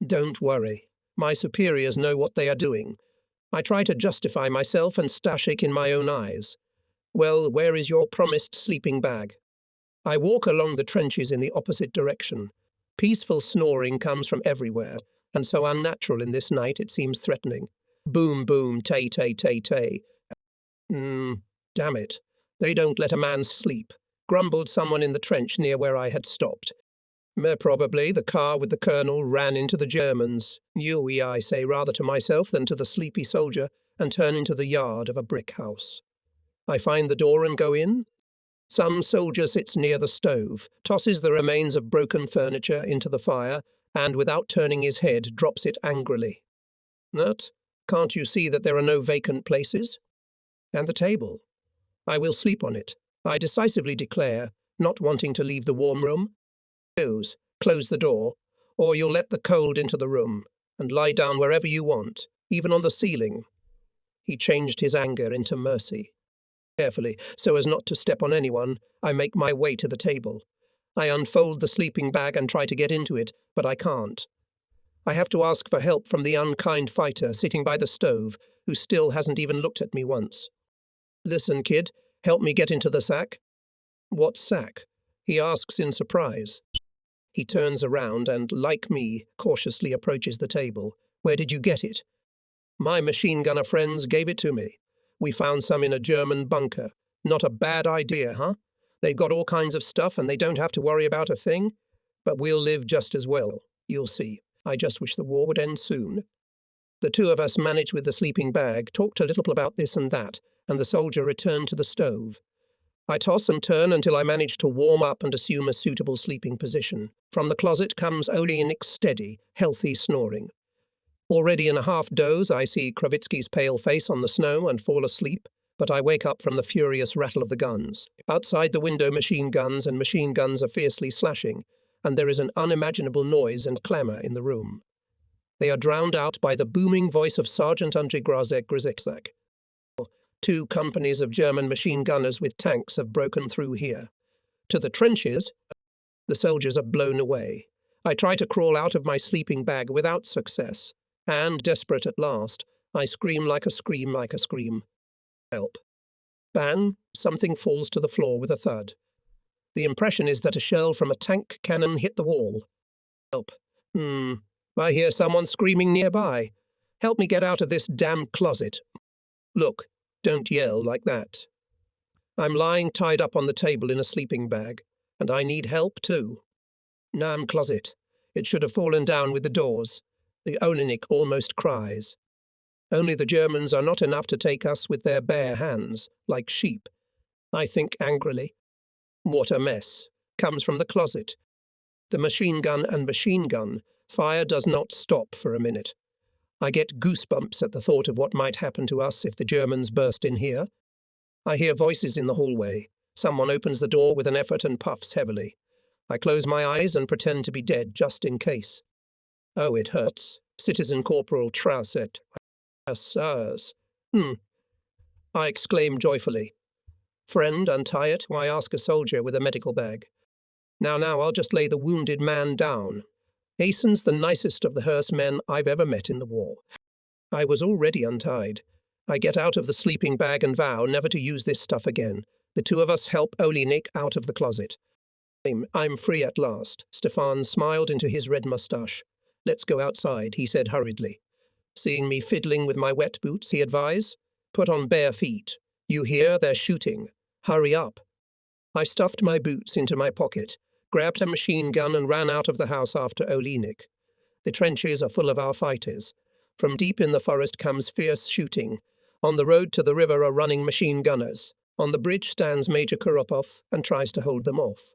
[SPEAKER 1] Don't worry. My superiors know what they are doing. I try to justify myself and shake in my own eyes. Well, where is your promised sleeping bag? I walk along the trenches in the opposite direction. Peaceful snoring comes from everywhere, and so unnatural in this night it seems threatening. Boom, boom, tay, tay, tay, tay. Damn it. They don't let a man sleep, grumbled someone in the trench near where I had stopped. Probably the car with the colonel ran into the Germans. Yui, I say rather to myself than to the sleepy soldier, and turn into the yard of a brick house. I find the door and go in. Some soldier sits near the stove, tosses the remains of broken furniture into the fire, and without turning his head drops it angrily. Nut, can't you see that there are no vacant places? And the table. I will sleep on it, I decisively declare, not wanting to leave the warm room. Close the door, or you'll let the cold into the room, and lie down wherever you want, even on the ceiling. He changed his anger into mercy. Carefully, so as not to step on anyone, I make my way to the table. I unfold the sleeping bag and try to get into it, but I can't. I have to ask for help from the unkind fighter sitting by the stove, who still hasn't even looked at me once. Listen, kid, help me get into the sack. What sack? He asks in surprise. He turns around and, like me, cautiously approaches the table. Where did you get it? My machine gunner friends gave it to me. We found some in a German bunker. Not a bad idea, huh? They got all kinds of stuff and they don't have to worry about a thing. But we'll live just as well. You'll see. I just wish the war would end soon. The two of us managed with the sleeping bag, talked a little about this and that, and the soldier returned to the stove. I toss and turn until I manage to warm up and assume a suitable sleeping position. From the closet comes Oleanik's steady, healthy snoring. Already in a half-doze, I see Kravitsky's pale face on the snow and fall asleep, but I wake up from the furious rattle of the guns. Outside the window, machine guns are fiercely slashing, and there is an unimaginable noise and clamour in the room. They are drowned out by the booming voice of Sergeant Andrzej Grzeczek. 2 companies of German machine gunners with tanks have broken through here. To the trenches, the soldiers are blown away. I try to crawl out of my sleeping bag without success, and, desperate at last, I scream like a scream. Help. Bang! Something falls to the floor with a thud. The impression is that a shell from a tank cannon hit the wall. Help. I hear someone screaming nearby. Help me get out of this damn closet. Look. Don't yell like that. I'm lying tied up on the table in a sleeping bag, and I need help too. Damn closet. It should have fallen down with the doors. The Oleanik almost cries. Only the Germans are not enough to take us with their bare hands, like sheep. I think angrily. What a mess. Comes from the closet. The machine gun fire does not stop for a minute. I get goosebumps at the thought of what might happen to us if the Germans burst in here. I hear voices in the hallway. Someone opens the door with an effort and puffs heavily. I close my eyes and pretend to be dead, just in case. Oh, it hurts. Citizen Corporal Trauset. Sirs. I exclaim joyfully. Friend, untie it, I ask a soldier with a medical bag. Now, I'll just lay the wounded man down. Asen's the nicest of the hearse men I've ever met in the war. I was already untied. I get out of the sleeping bag and vow never to use this stuff again. The two of us help Oleanik out of the closet. I'm free at last. Stefan smiled into his red moustache. Let's go outside, he said hurriedly. Seeing me fiddling with my wet boots, he advised. Put on bare feet. You hear, they're shooting. Hurry up. I stuffed my boots into my pocket, grabbed a machine gun and ran out of the house after Oleanik. The trenches are full of our fighters. From deep in the forest comes fierce shooting. On the road to the river are running machine gunners. On the bridge stands Major Kuropov and tries to hold them off.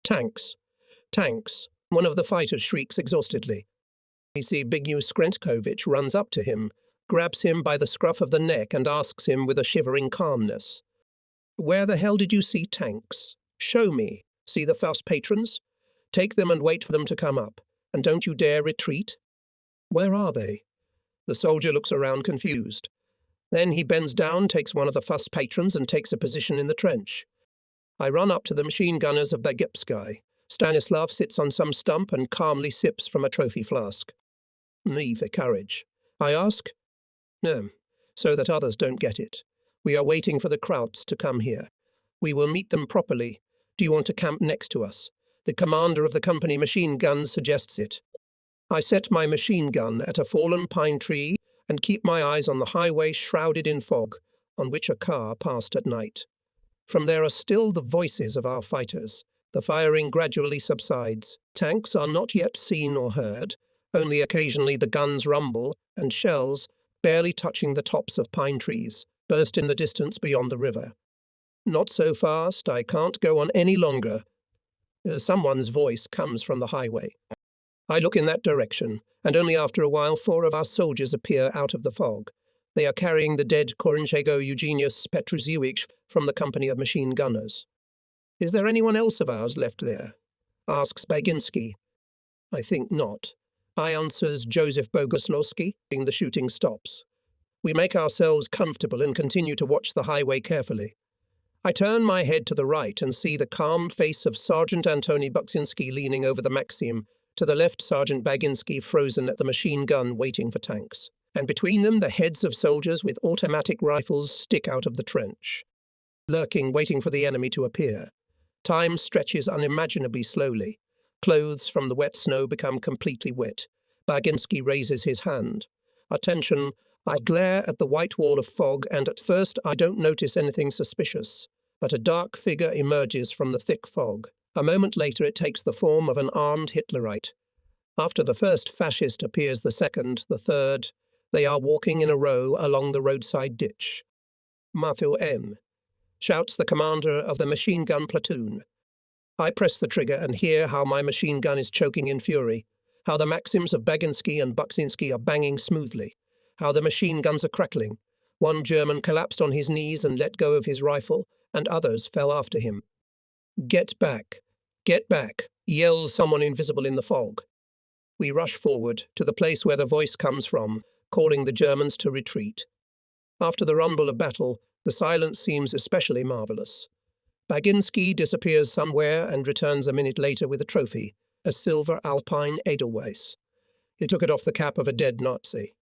[SPEAKER 1] Tanks. One of the fighters shrieks exhaustedly. We see Bignew Skrentkovich runs up to him, grabs him by the scruff of the neck and asks him with a shivering calmness. Where the hell did you see tanks? Show me. See the first patrons? Take them and wait for them to come up. And don't you dare retreat. Where are they? The soldier looks around confused. Then he bends down, takes one of the first patrons and takes a position in the trench. I run up to the machine gunners of Bagipsky. Stanislav sits on some stump and calmly sips from a trophy flask. Me for courage. I ask. No, so that others don't get it. We are waiting for the Krauts to come here. We will meet them properly. Do you want to camp next to us? The commander of the company machine guns suggests it. I set my machine gun at a fallen pine tree and keep my eyes on the highway shrouded in fog, on which a car passed at night. From there are still the voices of our fighters. The firing gradually subsides. Tanks are not yet seen or heard. Only occasionally the guns rumble, and shells, barely touching the tops of pine trees, burst in the distance beyond the river. Not so fast, I can't go on any longer. Someone's voice comes from the highway. I look in that direction, and only after a while 4 of our soldiers appear out of the fog. They are carrying the dead Koronczego Eugeniusz Petrusiewicz from the company of machine gunners. "Is there anyone else of ours left there?" asks Baginski. "I think not," I answers Joseph Boguslawski. The shooting stops. We make ourselves comfortable and continue to watch the highway carefully. I turn my head to the right and see the calm face of Sergeant Antoni Buksinski leaning over the Maxim, to the left Sergeant Baginski frozen at the machine gun waiting for tanks, and between them the heads of soldiers with automatic rifles stick out of the trench, lurking, waiting for the enemy to appear. Time stretches unimaginably slowly. Clothes from the wet snow become completely wet. Baginski raises his hand. Attention, I glare at the white wall of fog, and at first I don't notice anything suspicious, but a dark figure emerges from the thick fog. A moment later it takes the form of an armed Hitlerite. After the first fascist appears the second, the third. They are walking in a row along the roadside ditch. "Matthew N.," shouts the commander of the machine gun platoon. I press the trigger and hear how my machine gun is choking in fury, how the Maxims of Baginski and Buksinski are banging smoothly, how the machine guns are crackling. One German collapsed on his knees and let go of his rifle, and others fell after him. "Get back! Get back!" yells someone invisible in the fog. We rush forward to the place where the voice comes from, calling the Germans to retreat. After the rumble of battle, the silence seems especially marvelous. Baginski disappears somewhere and returns a minute later with a trophy, a silver Alpine Edelweiss. He took it off the cap of a dead Nazi.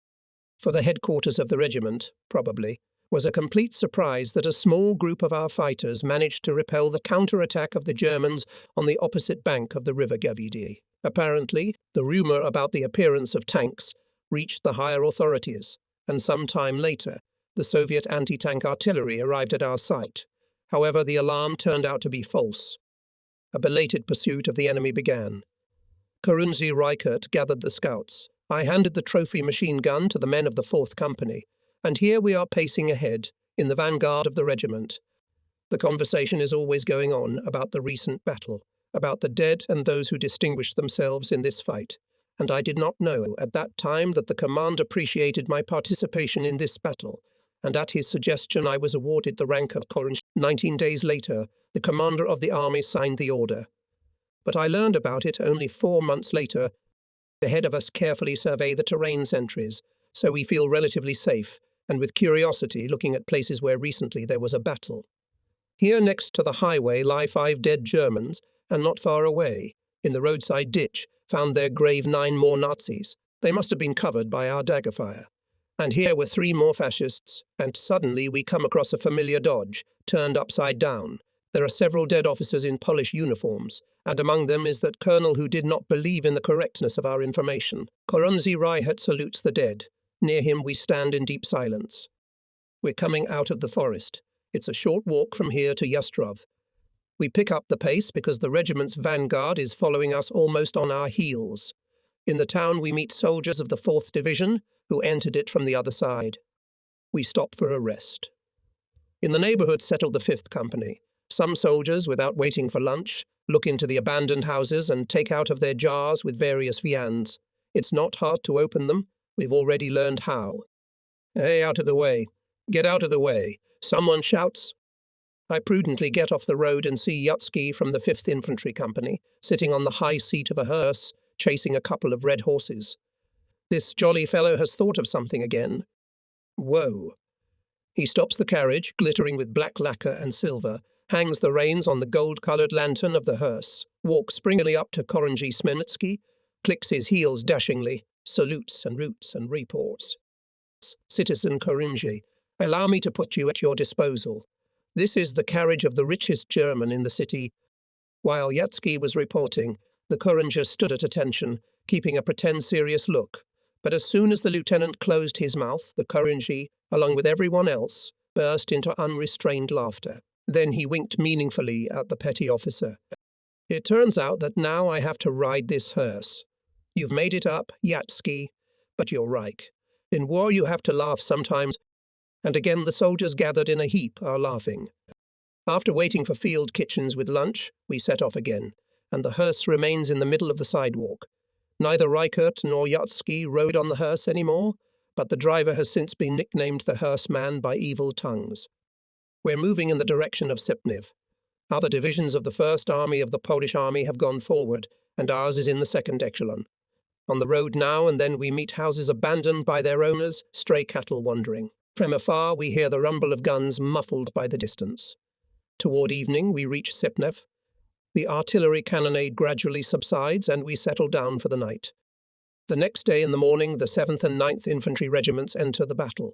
[SPEAKER 1] For the headquarters of the regiment, probably, was a complete surprise that a small group of our fighters managed to repel the counterattack of the Germans on the opposite bank of the River Gavidi. Apparently, the rumor about the appearance of tanks reached the higher authorities, and some time later, the Soviet anti-tank artillery arrived at our site. However, the alarm turned out to be false. A belated pursuit of the enemy began. Koronczy Reichert gathered the scouts. I handed the trophy machine gun to the men of the 4th Company, and here we are pacing ahead, in the vanguard of the regiment. The conversation is always going on about the recent battle, about the dead and those who distinguished themselves in this fight, and I did not know at that time that the command appreciated my participation in this battle, and at his suggestion I was awarded the rank of Koronczy. 19 days later, the commander of the army signed the order. But I learned about it only 4 months later. The head of us carefully survey the terrain sentries, so we feel relatively safe, and with curiosity looking at places where recently there was a battle. Here next to the highway lie 5 dead Germans, and not far away, in the roadside ditch, found their grave 9 more Nazis. They must have been covered by our dagger fire. And here were 3 more fascists, and suddenly we come across a familiar Dodge, turned upside down. There are several dead officers in Polish uniforms, and among them is that colonel who did not believe in the correctness of our information. Koronczy Reichert salutes the dead. Near him we stand in deep silence. We're coming out of the forest. It's a short walk from here to Jastrov. We pick up the pace because the regiment's vanguard is following us almost on our heels. In the town we meet soldiers of the 4th Division, who entered it from the other side. We stop for a rest. In the neighbourhood settled the 5th Company. Some soldiers, without waiting for lunch, look into the abandoned houses and take out of their jars with various viands. It's not hard to open them. We've already learned how. "Hey, out of the way. Get out of the way," someone shouts. I prudently get off the road and see Yatsky from the 5th Infantry Company, sitting on the high seat of a hearse, chasing a couple of red horses. This jolly fellow has thought of something again. Whoa. He stops the carriage, glittering with black lacquer and silver, hangs the reins on the gold-coloured lantern of the hearse, walks springily up to Koronczy Smenitsky, clicks his heels dashingly, salutes and roots and reports. "Citizen Koronczy, allow me to put you at your disposal. This is the carriage of the richest German in the city." While Yatsky was reporting, the Koronczy stood at attention, keeping a pretend serious look. But as soon as the lieutenant closed his mouth, the Koronczy, along with everyone else, burst into unrestrained laughter. Then he winked meaningfully at the petty officer. "It turns out that now I have to ride this hearse. You've made it up, Yatsky, but you're right. In war you have to laugh sometimes, and again the soldiers gathered in a heap are laughing. After waiting for field kitchens with lunch, we set off again, and the hearse remains in the middle of the sidewalk. Neither Reichert nor Yatsky rode on the hearse anymore, but the driver has since been nicknamed the hearse man by evil tongues. We're moving in the direction of Sipniv. Other divisions of the First Army of the Polish Army have gone forward, and ours is in the second echelon. On the road now and then we meet houses abandoned by their owners, stray cattle wandering. From afar we hear the rumble of guns muffled by the distance. Toward evening we reach Sipnev. The artillery cannonade gradually subsides and we settle down for the night. The next day in the morning the 7th and 9th Infantry Regiments enter the battle.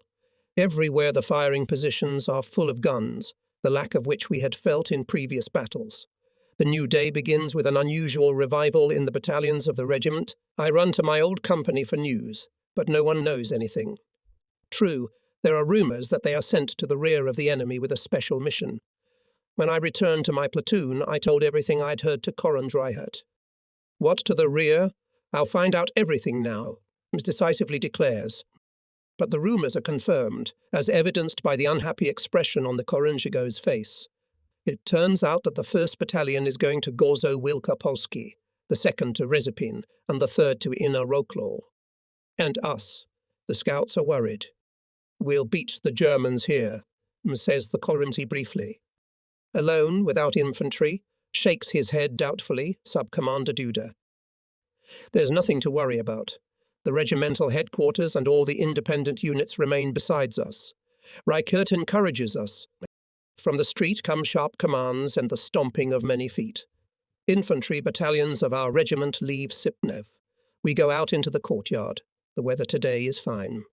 [SPEAKER 1] Everywhere the firing positions are full of guns, the lack of which we had felt in previous battles. The new day begins with an unusual revival in the battalions of the regiment. I run to my old company for news, but no one knows anything. True, there are rumours that they are sent to the rear of the enemy with a special mission. When I returned to my platoon, I told everything I'd heard to Coronel Reichert. What to the rear? I'll find out everything now, he decisively declares. But the rumours are confirmed, as evidenced by the unhappy expression on the Koronjigo's face. It turns out that the 1st Battalion is going to Gorzo Wielkopolski, the 2nd to Rezepin, and the 3rd to Inner Roklaw. And us. The scouts are worried. We'll beat the Germans here, says the Koronji briefly. Alone, without infantry, shakes his head doubtfully, Sub-Commander Duda. There's nothing to worry about. The regimental headquarters and all the independent units remain besides us. Reichert encourages us. From the street come sharp commands and the stomping of many feet. Infantry battalions of our regiment leave Sipnev. We go out into the courtyard. The weather today is fine.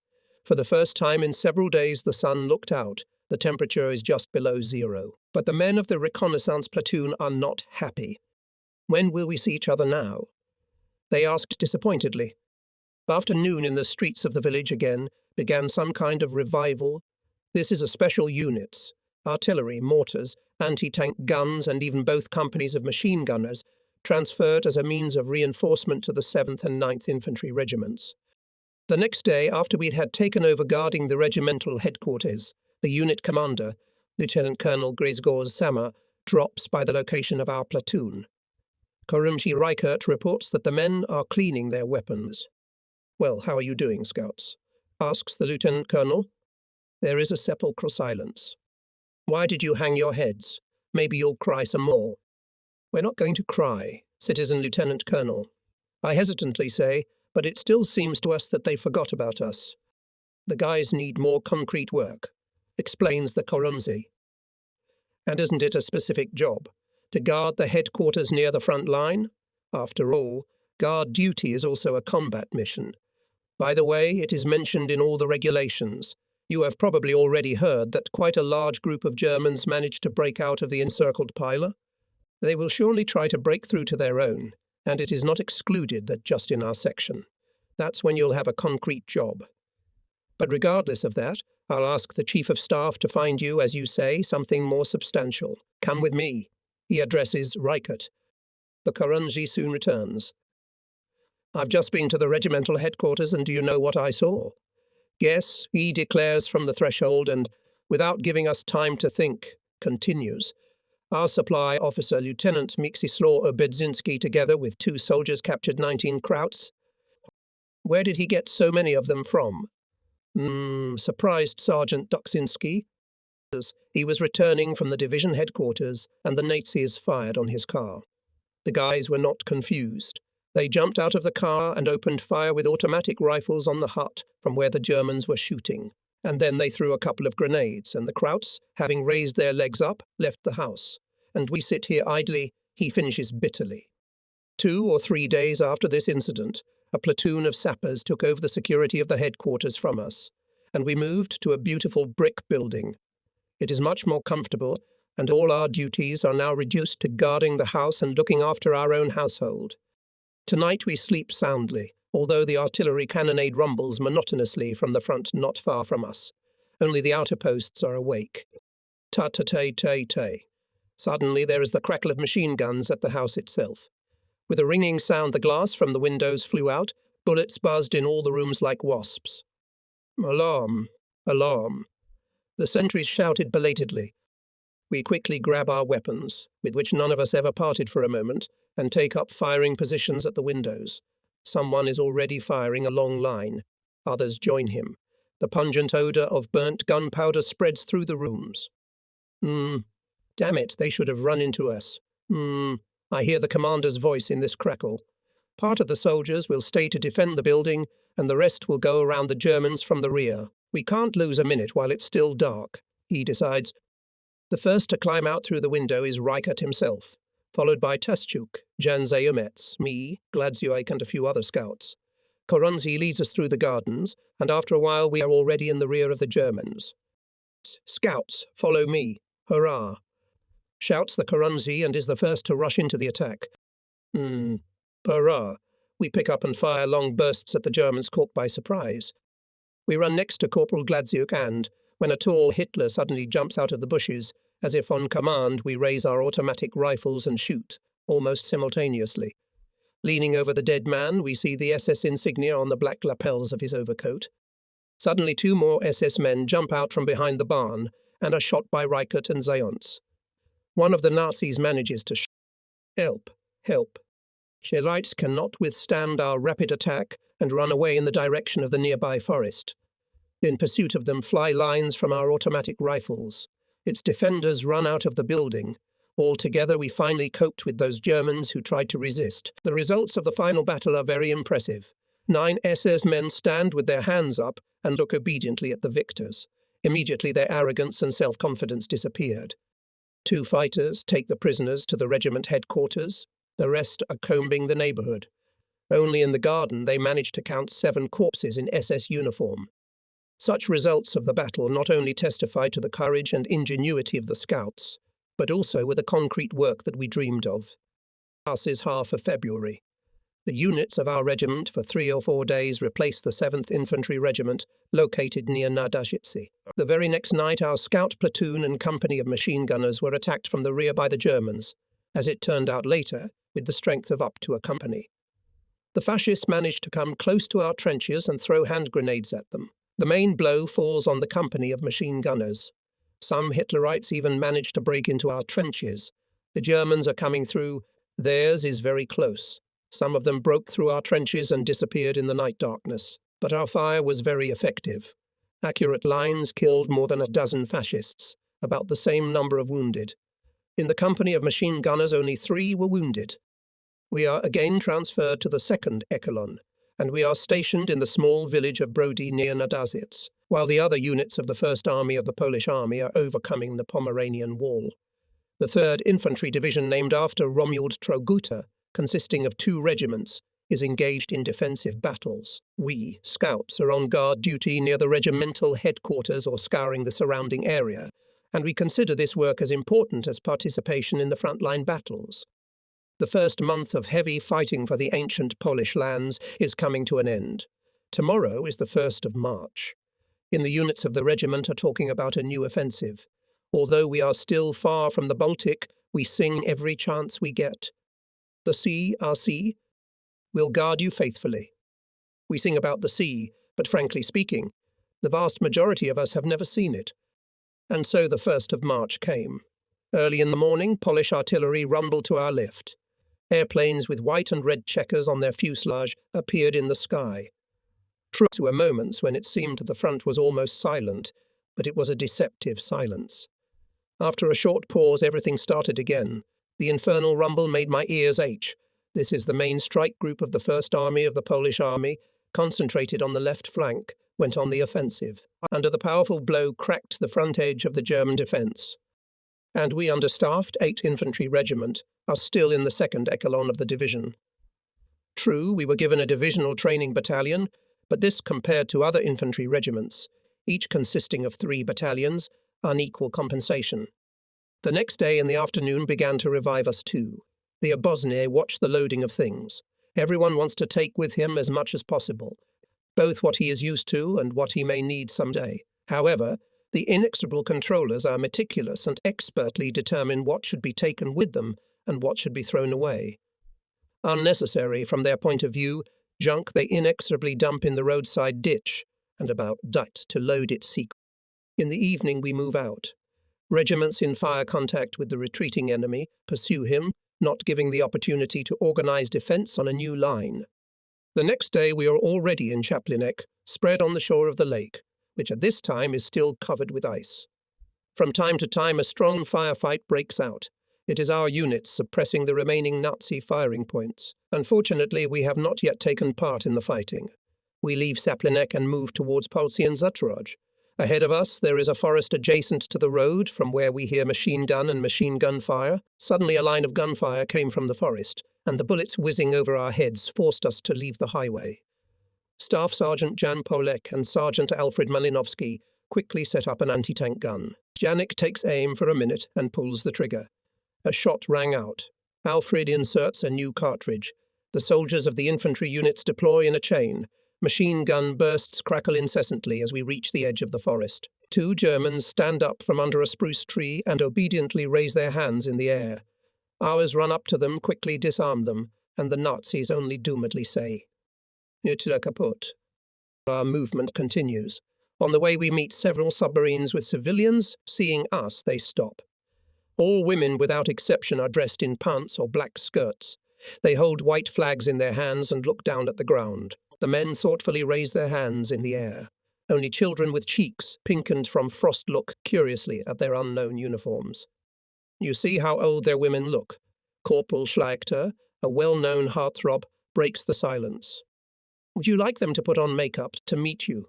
[SPEAKER 1] For the first time in several days the sun looked out. The temperature is just below 0. But the men of the reconnaissance platoon are not happy. When will we see each other now? They asked disappointedly. After noon in the streets of the village again began some kind of revival. This is a special units. Artillery, mortars, anti-tank guns and even both companies of machine gunners transferred as a means of reinforcement to the 7th and 9th Infantry Regiments. The next day, after we'd had taken over guarding the regimental headquarters, the unit commander, Lieutenant Colonel Grzegorz Sama, drops by the location of our platoon. Koronel Reichert reports that the men are cleaning their weapons. "Well, how are you doing, scouts?" asks the lieutenant colonel. There is a sepulchral silence. "Why did you hang your heads? Maybe you'll cry some more." "We're not going to cry, Citizen Lieutenant Colonel," I hesitantly say, but it still seems to us that they forgot about us. "The guys need more concrete work," explains the Koronzi. "And isn't it a specific job? To guard the headquarters near the front line? After all, guard duty is also a combat mission. By the way, it is mentioned in all the regulations. You have probably already heard that quite a large group of Germans managed to break out of the encircled pile. They will surely try to break through to their own, and it is not excluded that just in our section. That's when you'll have a concrete job. But regardless of that, I'll ask the Chief of Staff to find you, as you say, something more substantial. Come with me." He addresses Reichert. The Koronji soon returns. "I've just been to the regimental headquarters, and do you know what I saw?" "Yes," he declares from the threshold, and, without giving us time to think, continues. "Our supply officer, Lieutenant Mieczysław Obedzinski, together with 2 soldiers, captured 19 Krauts. Where did he get so many of them from?" Surprised Sergeant Duksinski. He was returning from the division headquarters, and the Nazis fired on his car. The guys were not confused. They jumped out of the car and opened fire with automatic rifles on the hut from where the Germans were shooting. And then they threw a couple of grenades, and the Krauts, having raised their legs up, left the house. And we sit here idly, he finishes bitterly. 2 or 3 days after this incident, a platoon of sappers took over the security of the headquarters from us, and we moved to a beautiful brick building. It is much more comfortable, and all our duties are now reduced to guarding the house and looking after our own household. Tonight we sleep soundly, although the artillery cannonade rumbles monotonously from the front not far from us. Only the outer posts are awake. Ta-ta-ta-ta-ta. Suddenly there is the crackle of machine guns at the house itself. With a ringing sound the glass from the windows flew out, bullets buzzed in all the rooms like wasps. Alarm! Alarm! The sentries shouted belatedly. We quickly grab our weapons, with which none of us ever parted for a moment, and take up firing positions at the windows. Someone is already firing a long line. Others join him. The pungent odour of burnt gunpowder spreads through the rooms. Damn it, they should have run into us. I hear the commander's voice in this crackle. Part of the soldiers will stay to defend the building, and the rest will go around the Germans from the rear. We can't lose a minute while it's still dark, he decides. The first to climb out through the window is Reichert himself, followed by Taschuk, Jan Zayumets, me, Gladzuik, and a few other scouts. Korunzi leads us through the gardens, and after a while we are already in the rear of the Germans. Scouts, follow me. Hurrah! Shouts the Korunzi and is the first to rush into the attack. Hurrah! We pick up and fire long bursts at the Germans caught by surprise. We run next to Corporal Gladzuik and, when a tall Hitler suddenly jumps out of the bushes, as if on command, we raise our automatic rifles and shoot, almost simultaneously. Leaning over the dead man, we see the SS insignia on the black lapels of his overcoat. Suddenly 2 more SS men jump out from behind the barn and are shot by Reichert and Zayuntz. One of the Nazis manages to Help! Help! Schelites cannot withstand our rapid attack and run away in the direction of the nearby forest. In pursuit of them fly lines from our automatic rifles. Its defenders run out of the building. Altogether, we finally coped with those Germans who tried to resist. The results of the final battle are very impressive. 9 SS men stand with their hands up and look obediently at the victors. Immediately their arrogance and self-confidence disappeared. 2 fighters take the prisoners to the regiment headquarters. The rest are combing the neighbourhood. Only in the garden they managed to count 7 corpses in SS uniform. Such results of the battle not only testify to the courage and ingenuity of the scouts, but also were the concrete work that we dreamed of. Passes half of February. The units of our regiment for 3 or 4 days replaced the 7th Infantry Regiment, located near Nadazhitsi. The very next night our scout platoon and company of machine gunners were attacked from the rear by the Germans, as it turned out later, with the strength of up to a company. The fascists managed to come close to our trenches and throw hand grenades at them. The main blow falls on the company of machine gunners. Some Hitlerites even managed to break into our trenches. The Germans are coming through. Theirs is very close. Some of them broke through our trenches and disappeared in the night darkness. But our fire was very effective. Accurate lines killed more than a dozen fascists, about the same number of wounded. In the company of machine gunners, only 3 were wounded. We are again transferred to the 2nd Echelon, and we are stationed in the small village of Brody near Nadazhitz, while the other units of the 1st Army of the Polish Army are overcoming the Pomeranian Wall. The 3rd Infantry Division, named after Romuald Troguta, consisting of 2 regiments, is engaged in defensive battles. We, scouts, are on guard duty near the regimental headquarters or scouring the surrounding area, and we consider this work as important as participation in the frontline battles. The first month of heavy fighting for the ancient Polish lands is coming to an end. Tomorrow is the 1st of March. In the units of the regiment are talking about a new offensive. Although we are still far from the Baltic, we sing every chance we get. The sea, our sea, will guard you faithfully. We sing about the sea, but frankly speaking, the vast majority of us have never seen it. And so the 1st of March came. Early in the morning, Polish artillery rumbled to our left. Airplanes with white and red checkers on their fuselage appeared in the sky. True, there were moments when it seemed the front was almost silent, but it was a deceptive silence. After a short pause, everything started again. The infernal rumble made my ears ache. This is the main strike group of the 1st Army of the Polish Army, concentrated on the left flank, went on the offensive. Under the powerful blow cracked the front edge of the German defence. And we, understaffed 8th Infantry Regiment, are still in the 2nd Echelon of the division. True, we were given a divisional training battalion, but this compared to other infantry regiments, each consisting of 3 battalions, unequal compensation. The next day in the afternoon began to revive us too. The obozny watched the loading of things. Everyone wants to take with him as much as possible, both what he is used to and what he may need someday. However, the inexorable controllers are meticulous and expertly determine what should be taken with them and what should be thrown away. Unnecessary from their point of view, junk they inexorably dump in the roadside ditch, and about date to load its sequence. In the evening we move out. Regiments in fire contact with the retreating enemy pursue him, not giving the opportunity to organize defense on a new line. The next day we are already in Chaplinek, spread on the shore of the lake, which at this time is still covered with ice. From time to time a strong firefight breaks out. It is our units suppressing the remaining Nazi firing points. Unfortunately, we have not yet taken part in the fighting. We leave Chaplinek and move towards Polsy and Zatroj. Ahead of us, there is a forest adjacent to the road from where we hear machine gun and machine gun fire. Suddenly a line of gunfire came from the forest, and the bullets whizzing over our heads forced us to leave the highway. Staff Sergeant Jan Polek and Sergeant Alfred Malinovsky quickly set up an anti-tank gun. Janik takes aim for a minute and pulls the trigger. A shot rang out. Alfred inserts a new cartridge. The soldiers of the infantry units deploy in a chain. Machine gun bursts crackle incessantly as we reach the edge of the forest. 2 Germans stand up from under a spruce tree and obediently raise their hands in the air. Ours run up to them, quickly disarm them, and the Nazis only doomedly say, "Hitler kaputt." Our movement continues. On the way we meet several submarines with civilians. Seeing us, they stop. All women without exception are dressed in pants or black skirts. They hold white flags in their hands and look down at the ground. The men thoughtfully raise their hands in the air. Only children with cheeks, pinkened from frost, look curiously at their unknown uniforms. You see how old their women look. Corporal Schleichter, a well-known heartthrob, breaks the silence. Would you like them to put on makeup to meet you?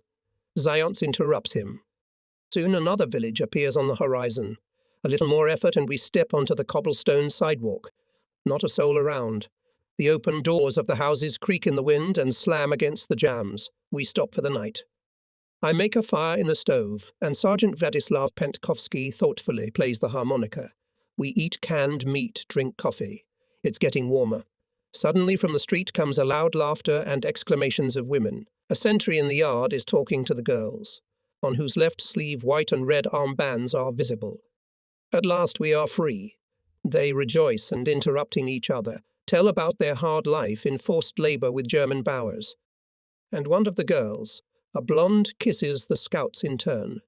[SPEAKER 1] Zayons interrupts him. Soon another village appears on the horizon. A little more effort and we step onto the cobblestone sidewalk. Not a soul around. The open doors of the houses creak in the wind and slam against the jambs. We stop for the night. I make a fire in the stove, and Sergeant Vladislav Pentkovsky thoughtfully plays the harmonica. We eat canned meat, drink coffee. It's getting warmer. Suddenly from the street comes a loud laughter and exclamations of women. A sentry in the yard is talking to the girls, on whose left sleeve white and red armbands are visible. At last we are free. They rejoice and, interrupting each other, tell about their hard life in forced labor with German Boers. And one of the girls, a blonde, kisses the scouts in turn.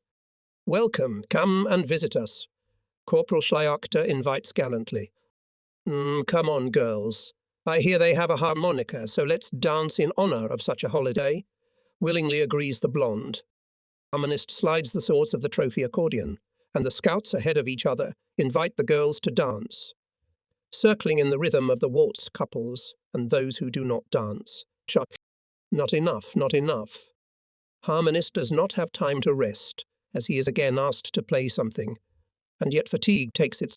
[SPEAKER 1] Welcome, come and visit us. Corporal Schleichter invites gallantly. Come on, girls. I hear they have a harmonica, so let's dance in honor of such a holiday. Willingly agrees the blonde. The harmonist slides the swords of the trophy accordion, and the scouts ahead of each other invite the girls to dance. Circling in the rhythm of the waltz couples and those who do not dance. Shuck. Not enough, not enough. Harmonist does not have time to rest, as he is again asked to play something, and yet fatigue takes its.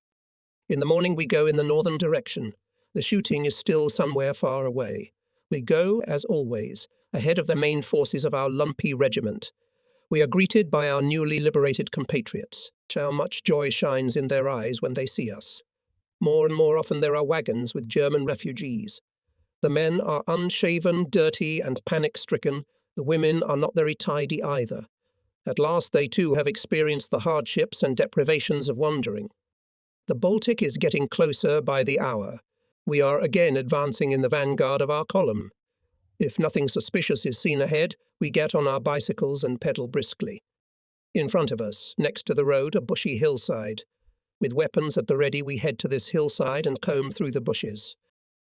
[SPEAKER 1] In the morning we go in the northern direction. The shooting is still somewhere far away. We go, as always, ahead of the main forces of our lumpy regiment. We are greeted by our newly liberated compatriots. How much joy shines in their eyes when they see us. More and more often there are wagons with German refugees. The men are unshaven, dirty, and panic-stricken. The women are not very tidy either. At last they too have experienced the hardships and deprivations of wandering. The Baltic is getting closer by the hour. We are again advancing in the vanguard of our column. If nothing suspicious is seen ahead, we get on our bicycles and pedal briskly. In front of us, next to the road, a bushy hillside. With weapons at the ready, we head to this hillside and comb through the bushes.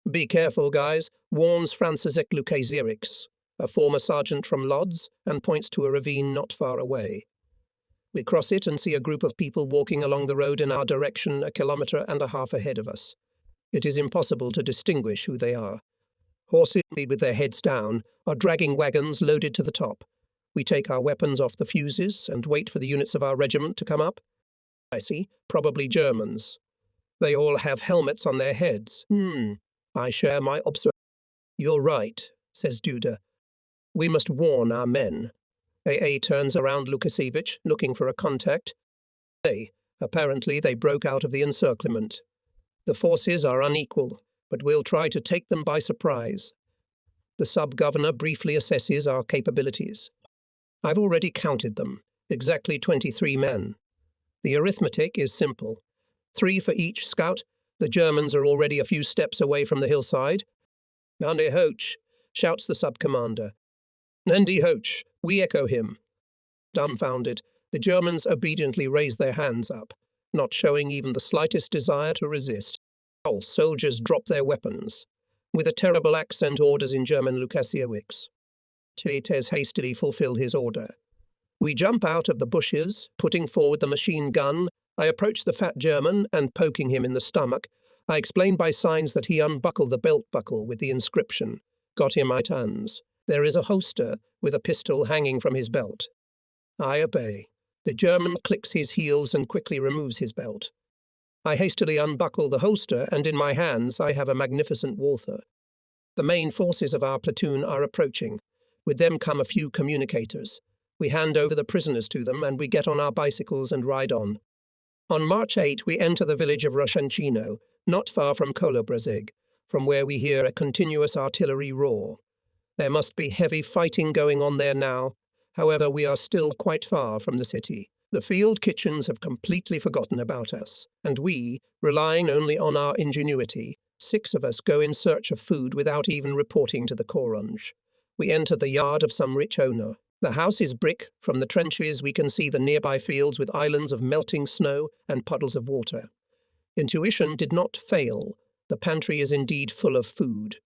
[SPEAKER 1] Be careful, guys, warns Franciszek Lukasiewicz, a former sergeant from Lodz, and points to a ravine not far away. We cross it and see a group of people walking along the road in our direction 1.5 kilometers ahead of us. It is impossible to distinguish who they are. Horses, with their heads down, are dragging wagons loaded to the top. We take our weapons off the fuses and wait for the units of our regiment to come up. I see, probably Germans. They all have helmets on their heads. I share my observation. You're right, says Duda. We must warn our men. AA turns around Lukasiewicz, looking for a contact. Apparently they broke out of the encirclement. The forces are unequal, but we'll try to take them by surprise. The sub-governor briefly assesses our capabilities. I've already counted them, exactly 23 men. The arithmetic is simple. 3 for each scout. The Germans are already a few steps away from the hillside. Ande Hoch, shouts the sub-commander. Nendi Hoch, we echo him. Dumbfounded, the Germans obediently raise their hands up, not showing even the slightest desire to resist. All soldiers drop their weapons. With a terrible accent orders in German Lukasiewicz. Tez hastily fulfilled his order. We jump out of the bushes, putting forward the machine gun. I approach the fat German and, poking him in the stomach, I explain by signs that he unbuckle the belt buckle with the inscription, "Got him right hands." There is a holster with a pistol hanging from his belt. I obey. The German clicks his heels and quickly removes his belt. I hastily unbuckle the holster, and in my hands I have a magnificent Walther. The main forces of our platoon are approaching. With them come a few communicators. We hand over the prisoners to them, and we get on our bicycles and ride on. On March 8, we enter the village of Roshancino, not far from Kolobrazig, from where we hear a continuous artillery roar. There must be heavy fighting going on there now. However, we are still quite far from the city. The field kitchens have completely forgotten about us, and we, relying only on our ingenuity, 6 of us go in search of food without even reporting to the Korange. We enter the yard of some rich owner. The house is brick. From the trenches we can see the nearby fields with islands of melting snow and puddles of water. Intuition did not fail. The pantry is indeed full of food.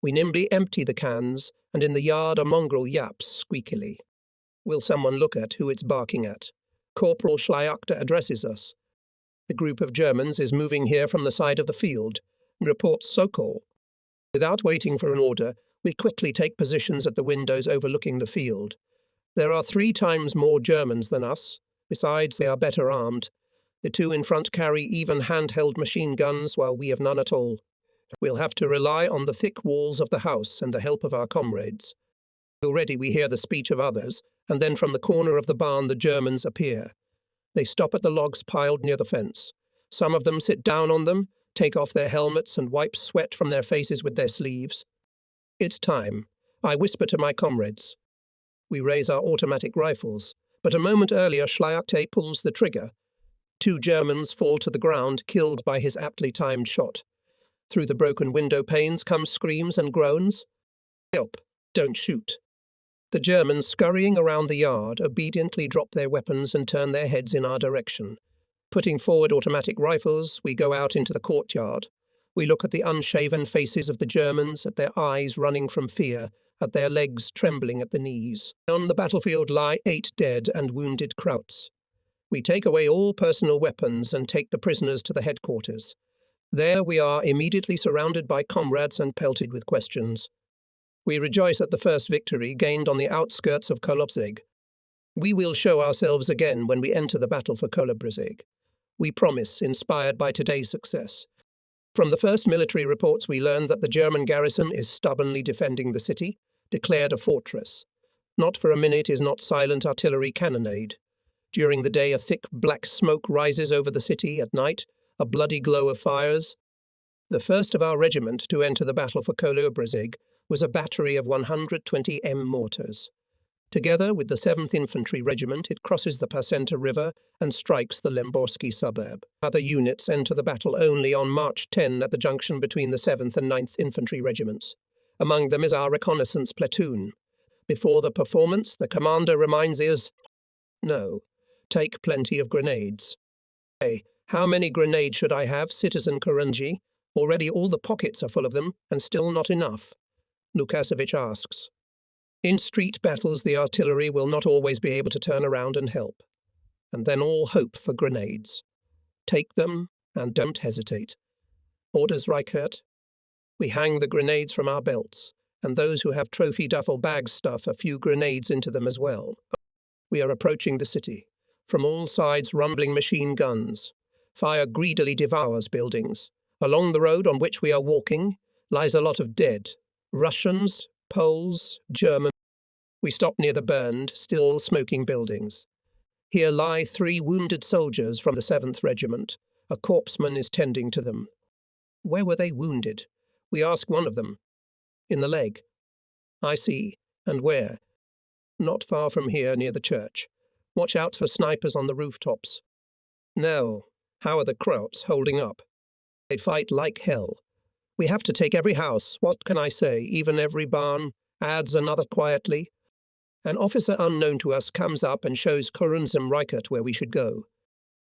[SPEAKER 1] We nimbly empty the cans, and in the yard a mongrel yaps squeakily. Will someone look at who it's barking at? Corporal Schleiachter addresses us. The group of Germans is moving here from the side of the field, reports Sokol. Without waiting for an order, we quickly take positions at the windows overlooking the field. There are 3 times more Germans than us. Besides, they are better armed. The 2 in front carry even handheld machine guns, while we have none at all. We'll have to rely on the thick walls of the house and the help of our comrades. Already we hear the speech of others, and then from the corner of the barn the Germans appear. They stop at the logs piled near the fence. Some of them sit down on them, take off their helmets and wipe sweat from their faces with their sleeves. It's time. I whisper to my comrades. We raise our automatic rifles, but a moment earlier Schleiachter pulls the trigger. 2 Germans fall to the ground, killed by his aptly timed shot. Through the broken window panes come screams and groans. Help! Don't shoot! The Germans, scurrying around the yard, obediently drop their weapons and turn their heads in our direction. Putting forward automatic rifles, we go out into the courtyard. We look at the unshaven faces of the Germans, at their eyes running from fear, at their legs trembling at the knees. On the battlefield lie 8 dead and wounded Krauts. We take away all personal weapons and take the prisoners to the headquarters. There we are immediately surrounded by comrades and pelted with questions. We rejoice at the first victory gained on the outskirts of Kolobrazig. We will show ourselves again when we enter the battle for Kolobrazig. We promise, inspired by today's success. From the first military reports we learned that the German garrison is stubbornly defending the city, declared a fortress. Not for a minute is not silent artillery cannonade. During the day a thick black smoke rises over the city. At night, a bloody glow of fires. The first of our regiment to enter the battle for Kolobrazig was a battery of 120 M mortars. Together with the 7th Infantry Regiment, it crosses the Pasenta River and strikes the Lemborsky suburb. Other units enter the battle only on March 10 at the junction between the 7th and 9th Infantry Regiments. Among them is our reconnaissance platoon. Before the performance, the commander reminds us, "No, take plenty of grenades." Hey, how many grenades should I have, Citizen Koranji? Already all the pockets are full of them, and still not enough. Lukasiewicz asks. In street battles, the artillery will not always be able to turn around and help. And then all hope for grenades. Take them, and don't hesitate. Orders Reichert. We hang the grenades from our belts, and those who have trophy duffel bags stuff a few grenades into them as well. We are approaching the city. From all sides, rumbling machine guns. Fire greedily devours buildings. Along the road on which we are walking lies a lot of dead. Russians, Poles, Germans. We stop near the burned, still smoking buildings. Here lie 3 wounded soldiers from the 7th Regiment. A corpsman is tending to them. Where were they wounded? We ask one of them. In the leg. I see. And where? Not far from here, near the church. Watch out for snipers on the rooftops. No. How are the Krauts holding up? They fight like hell. We have to take every house, what can I say, even every barn, adds another quietly. An officer unknown to us comes up and shows Korun and Reichert where we should go.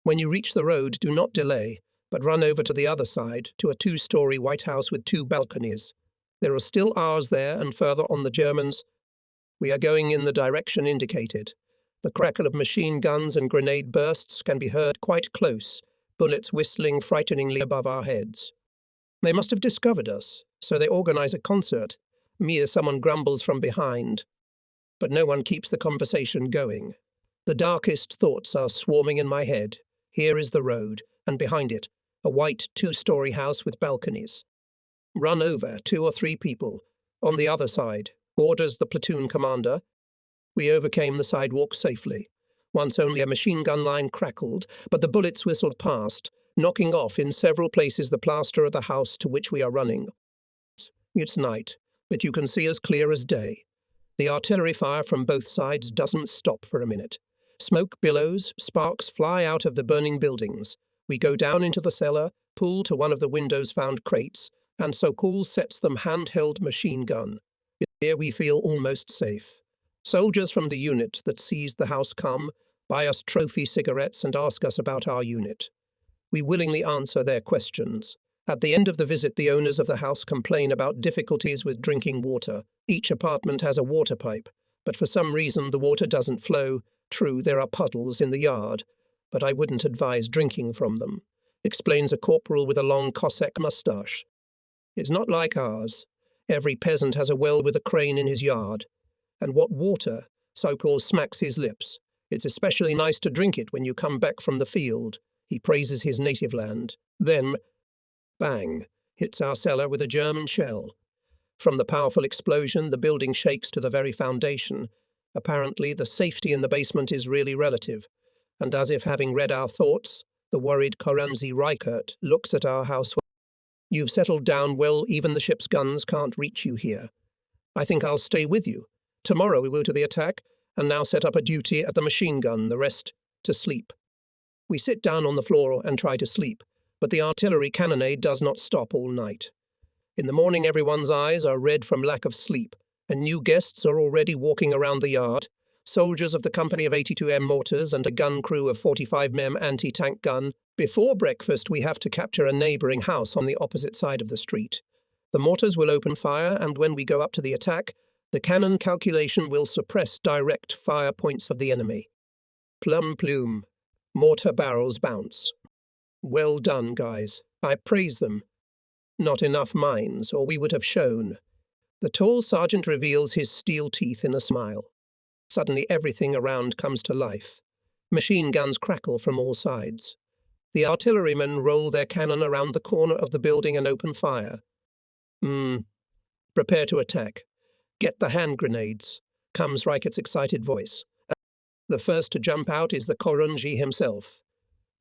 [SPEAKER 1] When you reach the road, do not delay, but run over to the other side, to a 2-story White House with 2 balconies. There are still ours there, and further on the Germans. We are going in the direction indicated. The crackle of machine guns and grenade bursts can be heard quite close, bullets whistling frighteningly above our heads. They must have discovered us, so they organize a concert. Me as someone grumbles from behind. But no one keeps the conversation going. The darkest thoughts are swarming in my head. Here is the road, and behind it, a white 2-story house with balconies. Run over 2 or 3 people. On the other side, orders the platoon commander. We overcame the sidewalk safely. Once only a machine gun line crackled, but the bullets whistled past, knocking off in several places the plaster of the house to which we are running. It's night, but you can see as clear as day. The artillery fire from both sides doesn't stop for a minute. Smoke billows, sparks fly out of the burning buildings. We go down into the cellar, pull to one of the windows found crates, and Sokol sets them handheld machine gun. Here we feel almost safe. Soldiers from the unit that seized the house come, buy us trophy cigarettes and ask us about our unit. We willingly answer their questions. At the end of the visit, the owners of the house complain about difficulties with drinking water. Each apartment has a water pipe, but for some reason the water doesn't flow. True, there are puddles in the yard, but I wouldn't advise drinking from them, explains a corporal with a long Cossack moustache. It's not like ours. Every peasant has a well with a crane in his yard. And what water? Sokol smacks his lips. It's especially nice to drink it when you come back from the field. He praises his native land. Then, bang, hits our cellar with a German shell. From the powerful explosion, the building shakes to the very foundation. Apparently, the safety in the basement is really relative, and as if having read our thoughts, the worried Koranzi Reichert looks at our house. You've settled down well, even the ship's guns can't reach you here. I think I'll stay with you. Tomorrow we will to the attack, and now set up a duty at the machine gun, the rest to sleep. We sit down on the floor and try to sleep, but the artillery cannonade does not stop all night. In the morning everyone's eyes are red from lack of sleep, and new guests are already walking around the yard, soldiers of the company of 82M mortars and a gun crew of 45mm anti-tank gun. Before breakfast we have to capture a neighbouring house on the opposite side of the street. The mortars will open fire, and when we go up to the attack, the cannon calculation will suppress direct fire points of the enemy. Plum plume. Mortar barrels bounce. Well done, guys. I praise them. Not enough mines, or we would have shown. The tall sergeant reveals his steel teeth in a smile. Suddenly everything around comes to life. Machine guns crackle from all sides. The artillerymen roll their cannon around the corner of the building and open fire. Prepare to attack. Get the hand grenades, comes Reichert's excited voice. The first to jump out is the Korunji himself.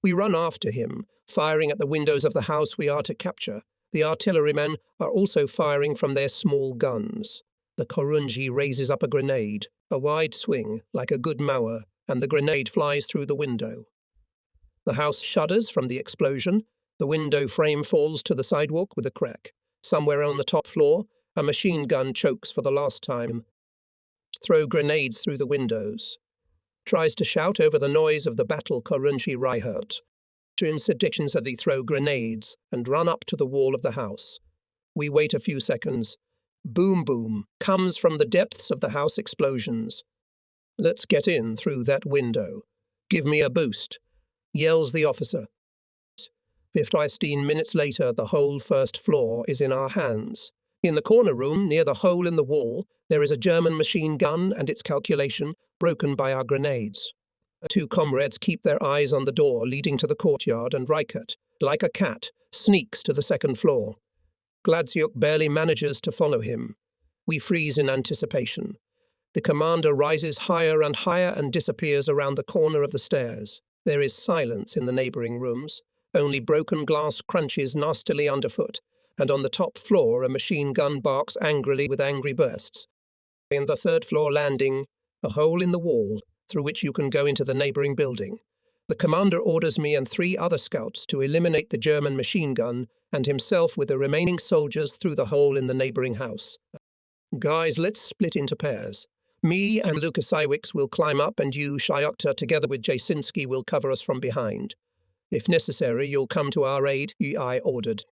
[SPEAKER 1] We run after him, firing at the windows of the house we are to capture. The artillerymen are also firing from their small guns. The Korunji raises up a grenade, a wide swing, like a good mower, and the grenade flies through the window. The house shudders from the explosion. The window frame falls to the sidewalk with a crack. Somewhere on the top floor, a machine gun chokes for the last time. Throw grenades through the windows. Tries to shout over the noise of the battle Korunji Reichert. In seditions that they throw grenades and run up to the wall of the house. We wait a few seconds. Boom boom comes from the depths of the house explosions. Let's get in through that window. Give me a boost, yells the officer. 15 minutes later, the whole first floor is in our hands. In the corner room, near the hole in the wall, there is a German machine gun and its calculation broken by our grenades. 2 comrades keep their eyes on the door leading to the courtyard, and Reichert, like a cat, sneaks to the second floor. Gladziuk barely manages to follow him. We freeze in anticipation. The commander rises higher and higher and disappears around the corner of the stairs. There is silence in the neighbouring rooms. Only broken glass crunches nastily underfoot, and on the top floor a machine gun barks angrily with angry bursts. In the third floor landing, a hole in the wall, through which you can go into the neighbouring building. The commander orders me and 3 other scouts to eliminate the German machine gun and himself with the remaining soldiers through the hole in the neighbouring house. Guys, let's split into pairs. Me and Lukasiewicz will climb up, and you, Shyokta, together with Jasinski, will cover us from behind. If necessary, you'll come to our aid, I ordered.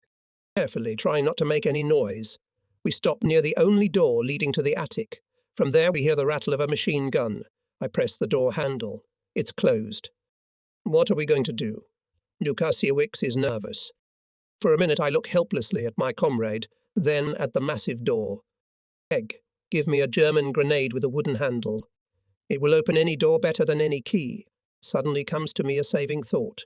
[SPEAKER 1] Carefully, try not to make any noise. We stop near the only door leading to the attic. From there we hear the rattle of a machine gun. I press the door handle. It's closed. What are we going to do? Lukasiewicz is nervous. For a minute I look helplessly at my comrade, then at the massive door. Egg, give me a German grenade with a wooden handle. It will open any door better than any key. Suddenly comes to me a saving thought.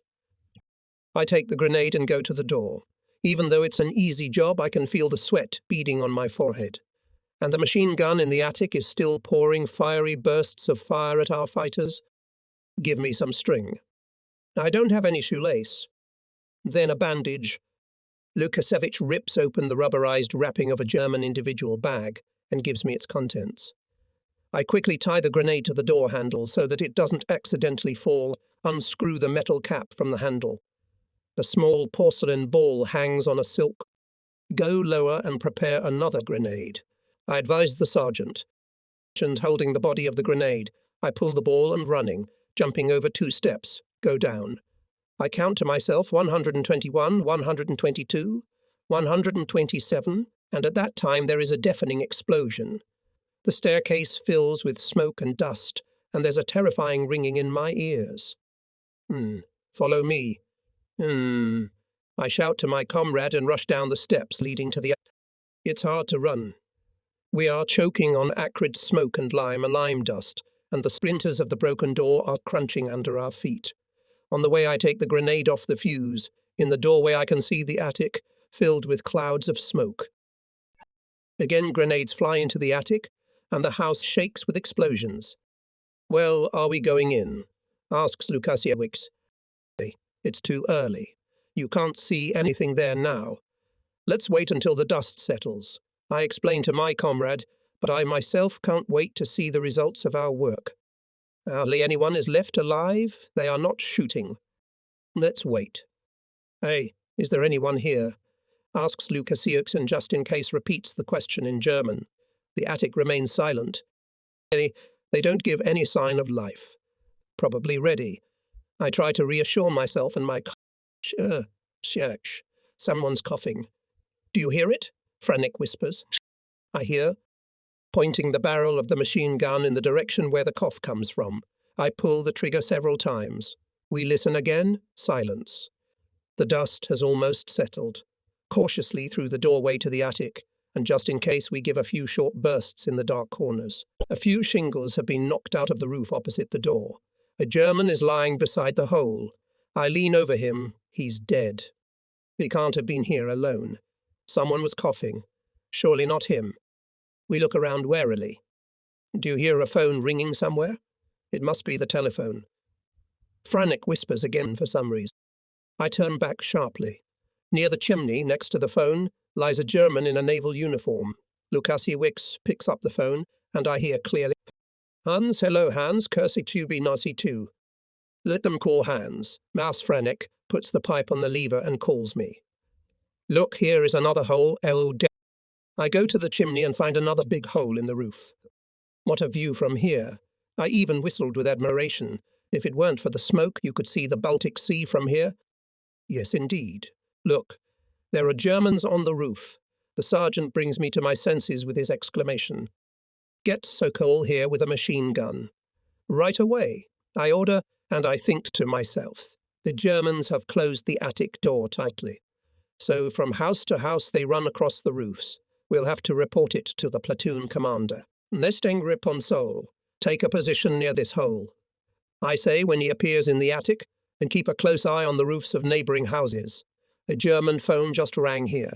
[SPEAKER 1] I take the grenade and go to the door. Even though it's an easy job, I can feel the sweat beading on my forehead. And the machine gun in the attic is still pouring fiery bursts of fire at our fighters. Give me some string. I don't have any shoelace. Then a bandage. Lukasiewicz rips open the rubberized wrapping of a German individual bag and gives me its contents. I quickly tie the grenade to the door handle so that it doesn't accidentally fall, unscrew the metal cap from the handle. The small porcelain ball hangs on a silk. Go lower and prepare another grenade. I advise the sergeant. And holding the body of the grenade, I pull the ball and running, jumping over 2 steps, go down. I count to myself 121, 122, 127, and at that time there is a deafening explosion. The staircase fills with smoke and dust, and there's a terrifying ringing in my ears. Follow me. I shout to my comrade and rush down the steps leading to the... It's hard to run. We are choking on acrid smoke and lime dust, and the splinters of the broken door are crunching under our feet. On the way I take the grenade off the fuse. In the doorway I can see the attic, filled with clouds of smoke. Again grenades fly into the attic, and the house shakes with explosions. Well, are we going in? Asks Lukasiewicz. It's too early. You can't see anything there now. Let's wait until the dust settles. I explain to my comrade, but I myself can't wait to see the results of our work. Hardly anyone is left alive. They are not shooting. Let's wait. Hey, is there anyone here? Asks Lukasiewicz, and just in case repeats the question in German. The attic remains silent. They don't give any sign of life. Probably ready. I try to reassure myself and my... Someone's coughing. Do you hear it? Franek whispers. I hear, pointing the barrel of the machine gun in the direction where the cough comes from. I pull the trigger several times. We listen again, silence. The dust has almost settled. Cautiously through the doorway to the attic, and just in case we give a few short bursts in the dark corners. A few shingles have been knocked out of the roof opposite the door. A German is lying beside the hole. I lean over him. He's dead. He can't have been here alone. Someone was coughing. Surely not him. We look around warily. Do you hear a phone ringing somewhere? It must be the telephone. Franek whispers again for some reason. I turn back sharply. Near the chimney, next to the phone, lies a German in a naval uniform. Lukasiewicz picks up the phone, and I hear clearly, Hans, hello Hans, Kersey Tubi Nazi 2. Let them call Hans. Mouse Franek puts the pipe on the lever and calls me. Look, here is another hole, I go to the chimney and find another big hole in the roof. What a view from here. I even whistled with admiration. If it weren't for the smoke, you could see the Baltic Sea from here. Yes, indeed. Look, there are Germans on the roof. The sergeant brings me to my senses with his exclamation. Get Sokol here with a machine gun. Right away, I order, and I think to myself. The Germans have closed the attic door tightly. So from house to house they run across the roofs. We'll have to report it to the platoon commander. Nesting Riponsol, take a position near this hole. I say when he appears in the attic, and keep a close eye on the roofs of neighbouring houses. A German phone just rang here.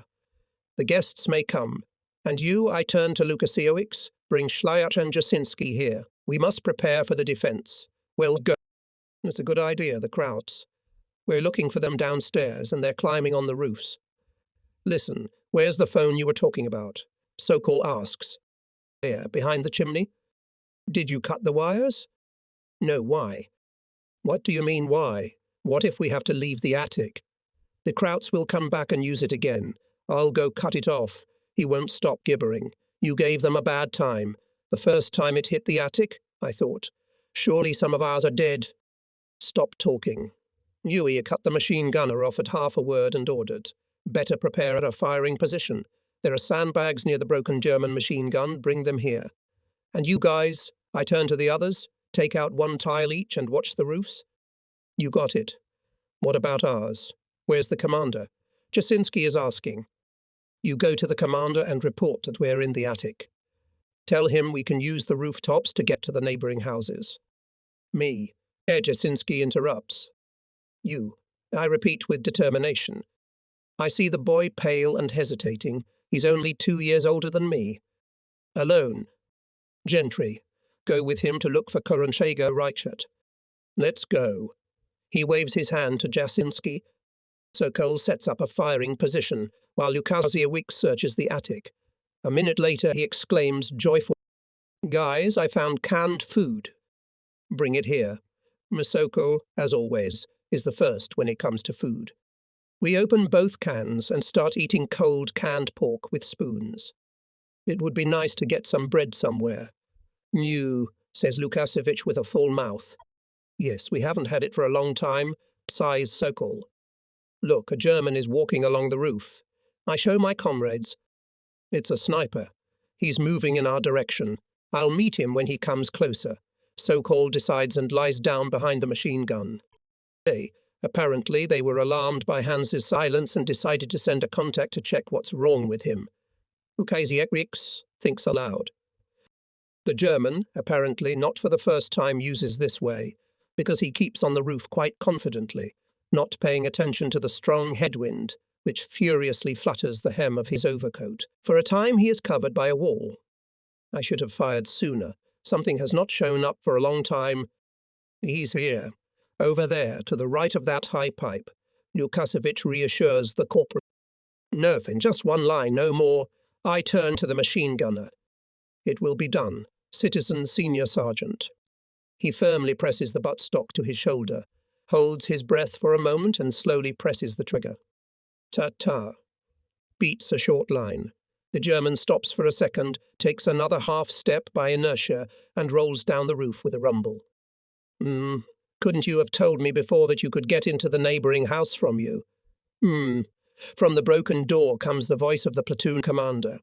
[SPEAKER 1] The guests may come. And you, I turn to Lukasiewicz, bring Schleier and Jasinski here. We must prepare for the defence. We'll go. It's a good idea, the Krauts. We're looking for them downstairs, and they're climbing on the roofs. Listen, where's the phone you were talking about? Sokol asks. There, behind the chimney. Did you cut the wires? No, why? What do you mean, why? What if we have to leave the attic? The Krauts will come back and use it again. I'll go cut it off. He won't stop gibbering. You gave them a bad time. The first time it hit the attic, I thought. Surely some of ours are dead. Stop talking. Yui cut the machine gunner off at half a word and ordered, better prepare at a firing position. There are sandbags near the broken German machine gun, bring them here. And you guys, I turn to the others, take out one tile each and watch the roofs. You got it. What about ours? Where's the commander? Jasinski is asking. You go to the commander and report that we're in the attic. Tell him we can use the rooftops to get to the neighboring houses. Me. Jasinski interrupts. You. I repeat with determination. I see the boy pale and hesitating. He's only 2 years older than me. Alone. Gentry. Go with him to look for Koronchego Reichert. Let's go. He waves his hand to Jasinski. Sokol sets up a firing position, while Lukasiewicz searches the attic. A minute later he exclaims, joyful, Guys, I found canned food. Bring it here. Sokol, as always, is the first when it comes to food. We open both cans and start eating cold canned pork with spoons. It would be nice to get some bread somewhere. New, says Lukasiewicz with a full mouth. Yes, we haven't had it for a long time, sighs Sokol. Look, a German is walking along the roof. I show my comrades. It's a sniper. He's moving in our direction. I'll meet him when he comes closer. Sokol decides and lies down behind the machine gun. Apparently they were alarmed by Hans's silence and decided to send a contact to check what's wrong with him. Lukasiewicz thinks aloud. The German, apparently not for the first time, uses this way, because he keeps on the roof quite confidently, not paying attention to the strong headwind, which furiously flutters the hem of his overcoat. For a time he is covered by a wall. I should have fired sooner. Something has not shown up for a long time. He's here. Over there, to the right of that high pipe. Lukasiewicz reassures the corporal. Nerf, in just one line, no more. I turn to the machine gunner. It will be done, Citizen Senior Sergeant. He firmly presses the buttstock to his shoulder, holds his breath for a moment and slowly presses the trigger. Ta-ta. Beats a short line. The German stops for a second, takes another half step by inertia, and rolls down the roof with a rumble. Couldn't you have told me before that you could get into the neighbouring house from you? From the broken door comes the voice of the platoon commander.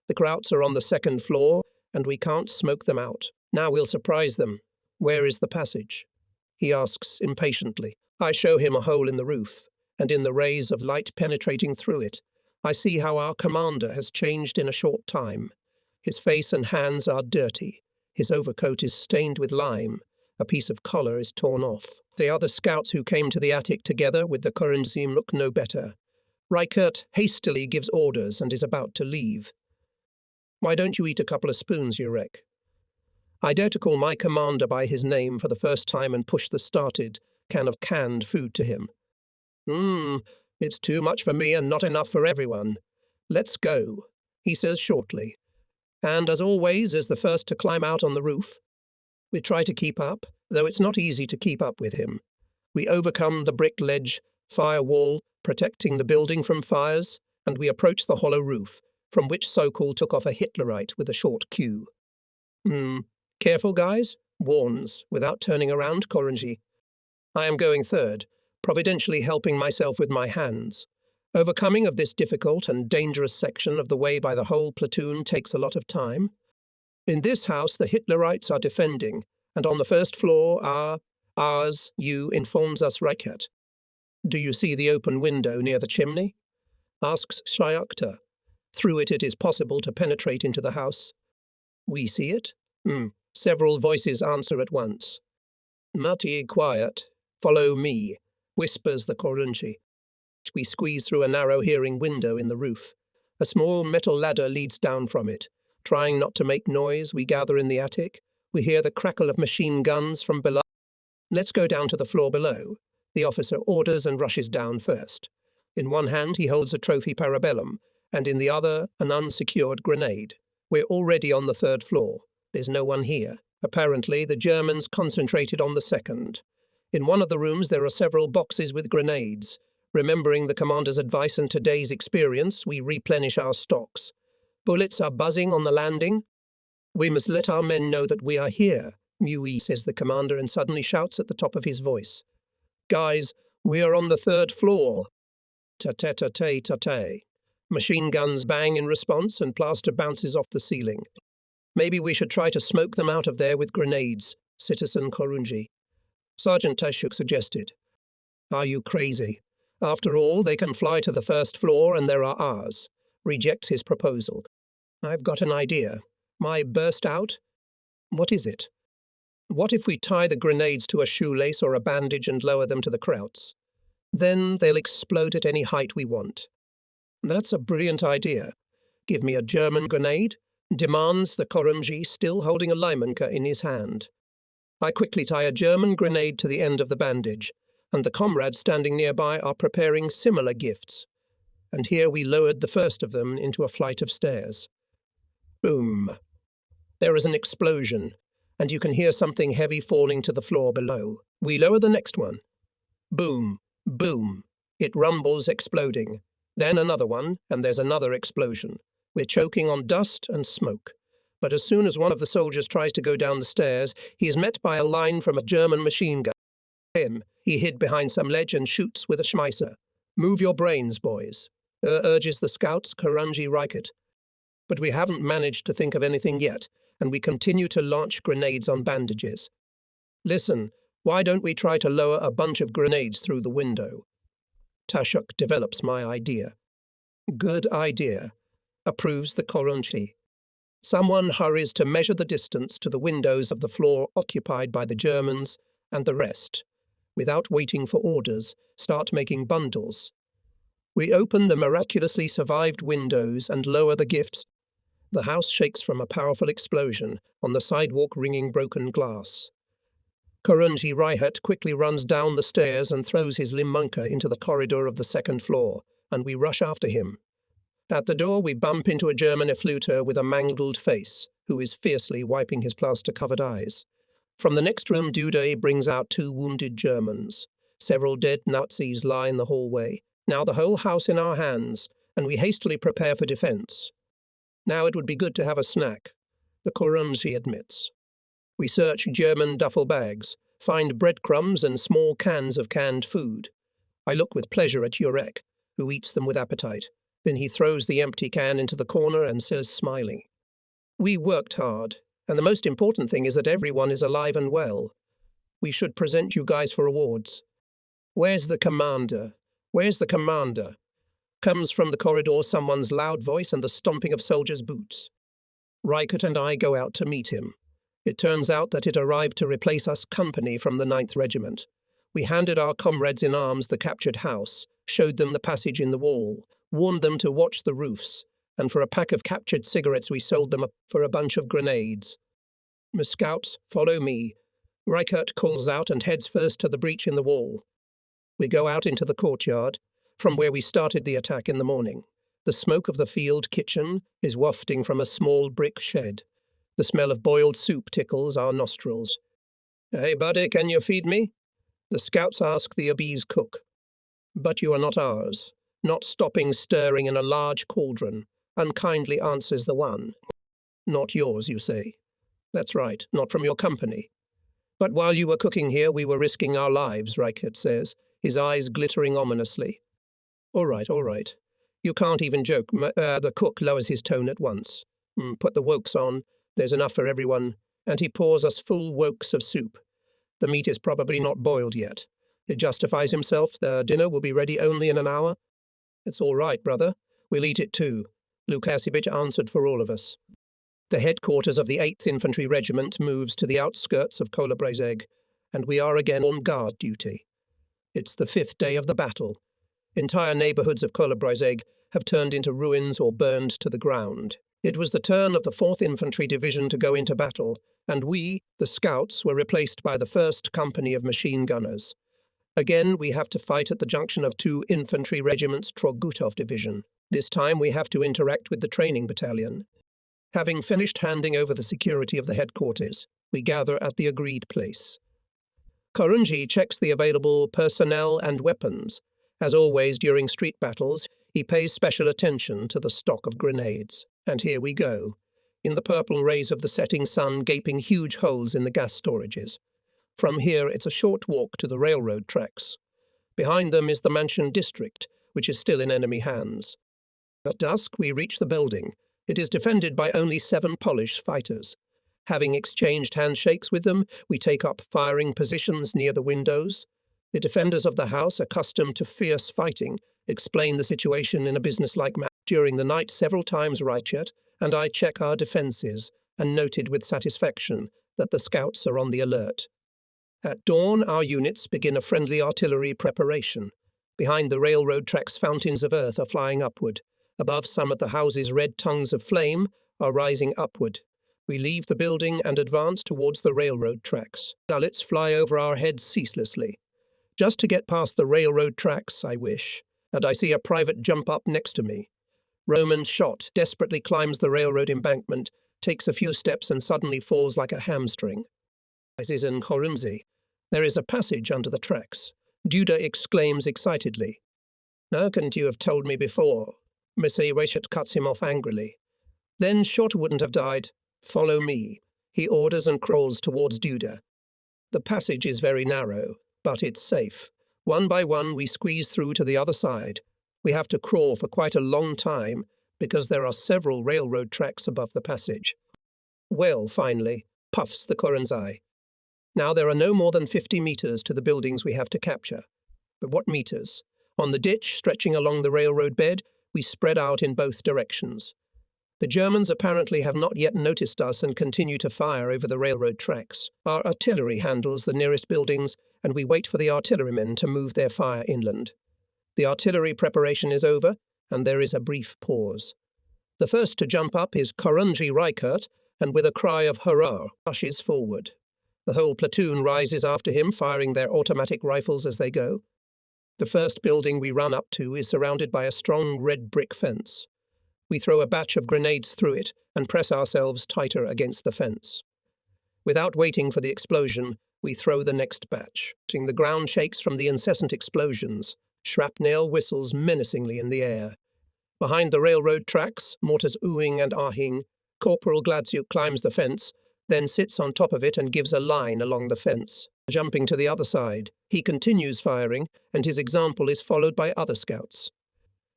[SPEAKER 1] The Krauts are on the second floor, and we can't smoke them out. Now we'll surprise them. Where is the passage? He asks impatiently. I show him a hole in the roof, and in the rays of light penetrating through it, I see how our commander has changed in a short time. His face and hands are dirty. His overcoat is stained with lime. A piece of collar is torn off. The other scouts who came to the attic together with the Koronzim look no better. Reichert hastily gives orders and is about to leave. Why don't you eat a couple of spoons, Jurek? I dare to call my commander by his name for the first time and push the started can of canned food to him. It's too much for me and not enough for everyone. Let's go, he says shortly. And as always is the first to climb out on the roof. We try to keep up, though it's not easy to keep up with him. We overcome the brick ledge, firewall, protecting the building from fires, and we approach the hollow roof, from which Sokol took off a Hitlerite with a short cue. Careful, guys, warns, without turning around, Koronji. I am going third, providentially helping myself with my hands. Overcoming of this difficult and dangerous section of the way by the whole platoon takes a lot of time. In this house the Hitlerites are defending, and on the first floor you informs us Reichert. Do you see the open window near the chimney? Asks Schyachter. Through it is possible to penetrate into the house. We see it? Several voices answer at once. Mati, quiet. Follow me, whispers the Korunchi. We squeeze through a narrow hearing window in the roof. A small metal ladder leads down from it. Trying not to make noise, we gather in the attic. We hear the crackle of machine guns from below. Let's go down to the floor below. The officer orders and rushes down first. In one hand he holds a trophy parabellum, and in the other an unsecured grenade. We're already on the third floor. There's no one here. Apparently the Germans concentrated on the second. In one of the rooms there are several boxes with grenades. Remembering the commander's advice and today's experience, we replenish our stocks. Bullets are buzzing on the landing. We must let our men know that we are here, Mui, says the commander, and suddenly shouts at the top of his voice. Guys, we are on the 3rd floor. Ta-ta-ta-ta-ta-ta. Machine guns bang in response and plaster bounces off the ceiling. Maybe we should try to smoke them out of there with grenades, Citizen Korunji. Sergeant Tashuk suggested. Are you crazy? After all, they can fly to the 1st floor and there are ours. Rejects his proposal. I've got an idea. My burst out? What is it? What if we tie the grenades to a shoelace or a bandage and lower them to the krauts? Then they'll explode at any height we want. That's a brilliant idea. Give me a German grenade, demands the Korunji, still holding a Leimenke in his hand. I quickly tie a German grenade to the end of the bandage, and the comrades standing nearby are preparing similar gifts. And here we lowered the first of them into a flight of stairs. Boom. There is an explosion, and you can hear something heavy falling to the floor below. We lower the next one. Boom, boom. It rumbles, exploding. Then another one, and there's another explosion. We're choking on dust and smoke. But as soon as one of the soldiers tries to go down the stairs, he is met by a line from a German machine gun. He hid behind some ledge and shoots with a Schmeisser. Move your brains, boys, urges the scouts, Korunji Reichert. But we haven't managed to think of anything yet, and we continue to launch grenades on bandages. Listen, why don't we try to lower a bunch of grenades through the window? Tashuk develops my idea. Good idea, approves the Korunji. Someone hurries to measure the distance to the windows of the floor occupied by the Germans, and the rest, without waiting for orders, start making bundles. We open the miraculously survived windows and lower the gifts. The house shakes from a powerful explosion, on the sidewalk ringing broken glass. Korunji Reichert quickly runs down the stairs and throws his Leimenke into the corridor of the 2nd floor, and we rush after him. At the door we bump into a German effluter with a mangled face, who is fiercely wiping his plaster-covered eyes. From the next room Dude brings out 2 wounded Germans. Several dead Nazis lie in the hallway. Now the whole house in our hands, and we hastily prepare for defense. Now it would be good to have a snack, the Korunji admits. We search German duffel bags, find breadcrumbs and small cans of canned food. I look with pleasure at Jurek, who eats them with appetite. Then he throws the empty can into the corner and says, smiling, We worked hard, and the most important thing is that everyone is alive and well. We should present you guys for awards. Where's the commander? Where's the commander? Comes from the corridor someone's loud voice and the stomping of soldiers' boots. Reichert and I go out to meet him. It turns out that it arrived to replace us company from the 9th Regiment. We handed our comrades in arms the captured house, showed them the passage in the wall, warned them to watch the roofs, and for a pack of captured cigarettes we sold them for a bunch of grenades. Scouts, follow me. Reichert calls out and heads first to the breach in the wall. We go out into the courtyard, from where we started the attack in the morning. The smoke of the field kitchen is wafting from a small brick shed. The smell of boiled soup tickles our nostrils. Hey, buddy, can you feed me? The scouts ask the obese cook. But you are not ours. Not stopping stirring in a large cauldron, unkindly answers the one. Not yours, you say. That's right, not from your company. But while you were cooking here, we were risking our lives, Reichert says, his eyes glittering ominously. All right. You can't even joke. The cook lowers his tone at once. Put the wokes on. There's enough for everyone, and he pours us full wokes of soup. The meat is probably not boiled yet. It justifies himself. The dinner will be ready only in an hour. It's all right, brother. We'll eat it too. Lukasiewicz answered for all of us. The headquarters of the 8th Infantry Regiment moves to the outskirts of Kolobrezeg, and we are again on guard duty. It's the 5th day of the battle. Entire neighbourhoods of Kolobrezeg have turned into ruins or burned to the ground. It was the turn of the 4th Infantry Division to go into battle, and we, the Scouts, were replaced by the 1st Company of Machine Gunners. Again, we have to fight at the junction of 2 Infantry Regiments' Trogutov Division. This time we have to interact with the training battalion. Having finished handing over the security of the headquarters, we gather at the agreed place. Korunji checks the available personnel and weapons. As always during street battles, he pays special attention to the stock of grenades. And here we go. in the purple rays of the setting sun gaping huge holes in the gas storages. From here, it's a short walk to the railroad tracks. Behind them is the mansion district, which is still in enemy hands. At dusk, we reach the building. It is defended by only 7 Polish fighters. Having exchanged handshakes with them, we take up firing positions near the windows. The defenders of the house, accustomed to fierce fighting, explain the situation in a businesslike manner. During the night, several times Reichert and I check our defences and noted with satisfaction that the scouts are on the alert. At dawn, our units begin a friendly artillery preparation. Behind the railroad tracks, fountains of earth are flying upward. Above some of the houses, red tongues of flame are rising upward. We leave the building and advance towards the railroad tracks. Bullets fly over our heads ceaselessly. Just to get past the railroad tracks, I wish, and I see a private jump up next to me. Roman shot desperately climbs the railroad embankment, takes a few steps and suddenly falls like a hamstring. This is in Chorunzi. There is a passage under the tracks. Duda exclaims excitedly. "Now couldn't you have told me before?" Mr. Reichert cuts him off angrily. "Then Short wouldn't have died. Follow me," he orders and crawls towards Duda. The passage is very narrow, but it's safe. One by one we squeeze through to the other side. We have to crawl for quite a long time because there are several railroad tracks above the passage. "Well, finally," puffs the Koronzai. "Now there are no more than 50 meters to the buildings we have to capture." But what meters? On the ditch stretching along the railroad bed, we spread out in both directions. The Germans apparently have not yet noticed us and continue to fire over the railroad tracks. Our artillery handles the nearest buildings, and we wait for the artillerymen to move their fire inland. The artillery preparation is over, and there is a brief pause. The first to jump up is Chorunzi Reichert, and with a cry of hurrah, rushes forward. The whole platoon rises after him, firing their automatic rifles as they go. The first building we run up to is surrounded by a strong red brick fence. We throw a batch of grenades through it and press ourselves tighter against the fence. Without waiting for the explosion, we throw the next batch. The ground shakes from the incessant explosions. Shrapnel whistles menacingly in the air. Behind the railroad tracks, mortars oohing and ahing, Corporal Gladziuk climbs the fence, then sits on top of it and gives a line along the fence. Jumping to the other side, he continues firing, and his example is followed by other scouts.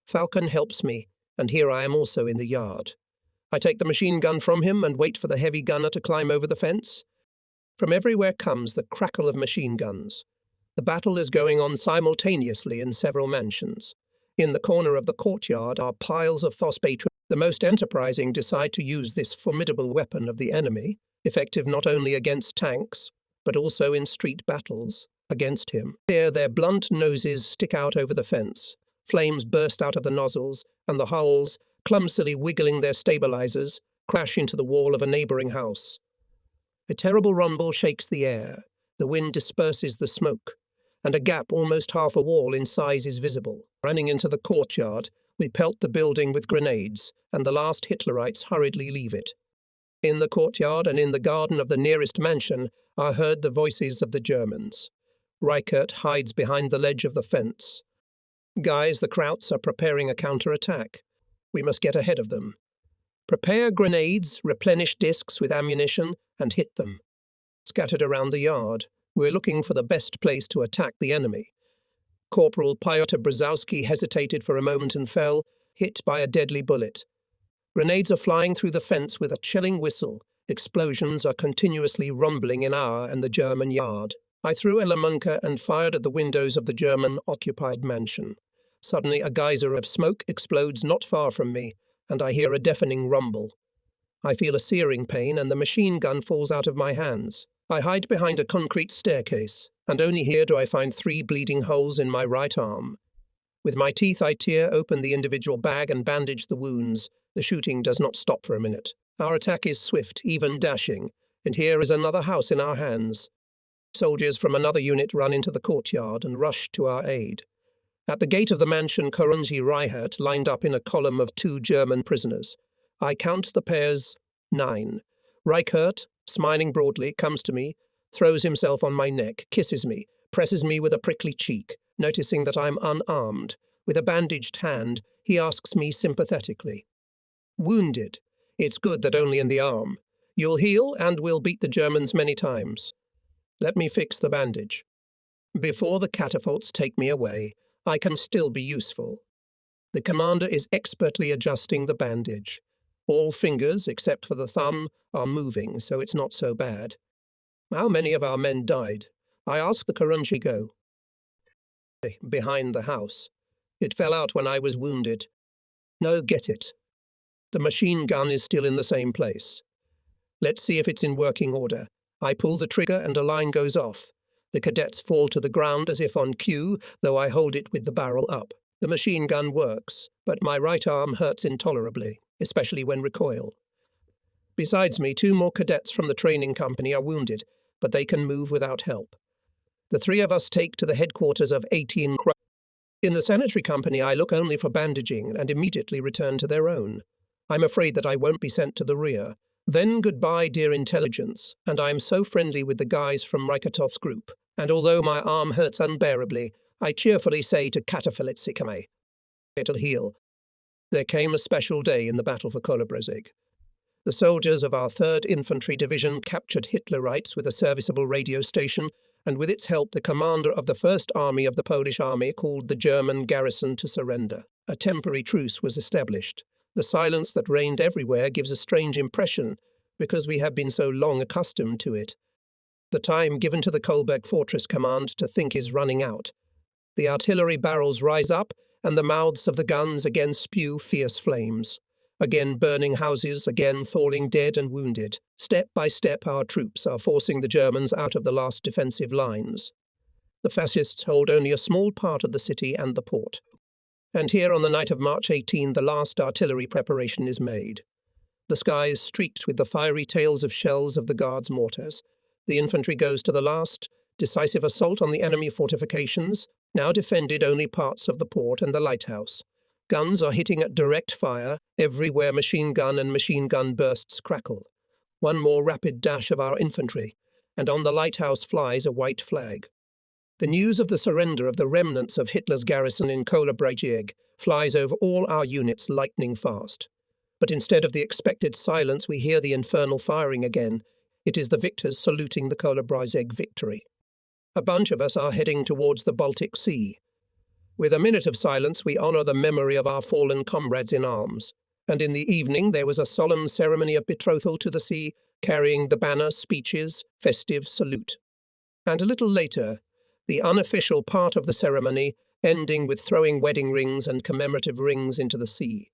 [SPEAKER 1] Falcon helps me, and here I am also in the yard. I take the machine gun from him and wait for the heavy gunner to climb over the fence. From everywhere comes the crackle of machine guns. The battle is going on simultaneously in several mansions. In the corner of the courtyard are piles of phosphate. The most enterprising decide to use this formidable weapon of the enemy, effective not only against tanks, but also in street battles, against him. Here their blunt noses stick out over the fence. Flames burst out of the nozzles, and the hulls, clumsily wiggling their stabilizers, crash into the wall of a neighboring house. A terrible rumble shakes the air. The wind disperses the smoke, and a gap almost half a wall in size is visible. Running into the courtyard, we pelt the building with grenades, and the last Hitlerites hurriedly leave it. In the courtyard and in the garden of the nearest mansion are heard the voices of the Germans. Reichert hides behind the ledge of the fence. "Guys, the Krauts are preparing a counterattack. We must get ahead of them. Prepare grenades, replenish discs with ammunition, and hit them." Scattered around the yard, we're looking for the best place to attack the enemy. Corporal Pyotr Brzezowski hesitated for a moment and fell, hit by a deadly bullet. Grenades are flying through the fence with a chilling whistle. Explosions are continuously rumbling in our and the German yard. I threw a Lamunka and fired at the windows of the German-occupied mansion. Suddenly a geyser of smoke explodes not far from me, and I hear a deafening rumble. I feel a searing pain, and the machine gun falls out of my hands. I hide behind a concrete staircase, and only here do I find 3 bleeding holes in my right arm. With my teeth I tear open the individual bag and bandage the wounds. The shooting does not stop for a minute. Our attack is swift, even dashing, and here is another house in our hands. Soldiers from another unit run into the courtyard and rush to our aid. At the gate of the mansion, Chorunzi Reichert lined up in a column of 2 German prisoners. I count the pairs 9. Reichert, smiling broadly, comes to me, throws himself on my neck, kisses me, presses me with a prickly cheek. Noticing that I'm unarmed, with a bandaged hand, he asks me sympathetically, "Wounded? It's good that only in the arm. You'll heal and we'll beat the Germans many times. Let me fix the bandage. Before the catapults take me away, I can still be useful. The commander is expertly adjusting the bandage. All fingers, except for the thumb, are moving, so it's not so bad. How many of our men died? I asked the Karunchigo. Behind the house. It fell out when I was wounded. No, get it. The machine gun is still in the same place. Let's see if it's in working order. I pull the trigger and a line goes off. The cadets fall to the ground as if on cue, though I hold it with the barrel up. The machine gun works, but my right arm hurts intolerably, especially when recoil. Besides me, 2 more cadets from the training company are wounded, but they can move without help. The 3 of us take to the headquarters of 18. In the sanitary company, I look only for bandaging and immediately return to their own. I'm afraid that I won't be sent to the rear. Then goodbye, dear intelligence, and I'm so friendly with the guys from Rikatov's group, and although my arm hurts unbearably, I cheerfully say to Katafalitsikame, it'll heal. There came a special day in the battle for Kolobrezig. The soldiers of our 3rd Infantry Division captured Hitlerites with a serviceable radio station, and with its help the commander of the 1st Army of the Polish Army called the German garrison to surrender. A temporary truce was established. The silence that reigned everywhere gives a strange impression, because we have been so long accustomed to it. The time given to the Kolberg Fortress Command to think is running out. The artillery barrels rise up, and the mouths of the guns again spew fierce flames. Again burning houses, again falling dead and wounded. Step by step our troops are forcing the Germans out of the last defensive lines. The fascists hold only a small part of the city and the port. And here on the night of March 18, the last artillery preparation is made. The sky is streaked with the fiery tails of shells of the Guards' mortars. The infantry goes to the last, decisive assault on the enemy fortifications, now defended only parts of the port and the lighthouse. Guns are hitting at direct fire, everywhere machine gun and machine gun bursts crackle. One more rapid dash of our infantry, and on the lighthouse flies a white flag. The news of the surrender of the remnants of Hitler's garrison in Kolobrezig flies over all our units lightning fast. But instead of the expected silence, we hear the infernal firing again. It is the victors saluting the Kolobrezig victory. A bunch of us are heading towards the Baltic Sea. With a minute of silence, we honour the memory of our fallen comrades in arms. And in the evening there was a solemn ceremony of betrothal to the sea, carrying the banner, speeches, festive salute. And a little later, the unofficial part of the ceremony, ending with throwing wedding rings and commemorative rings into the sea.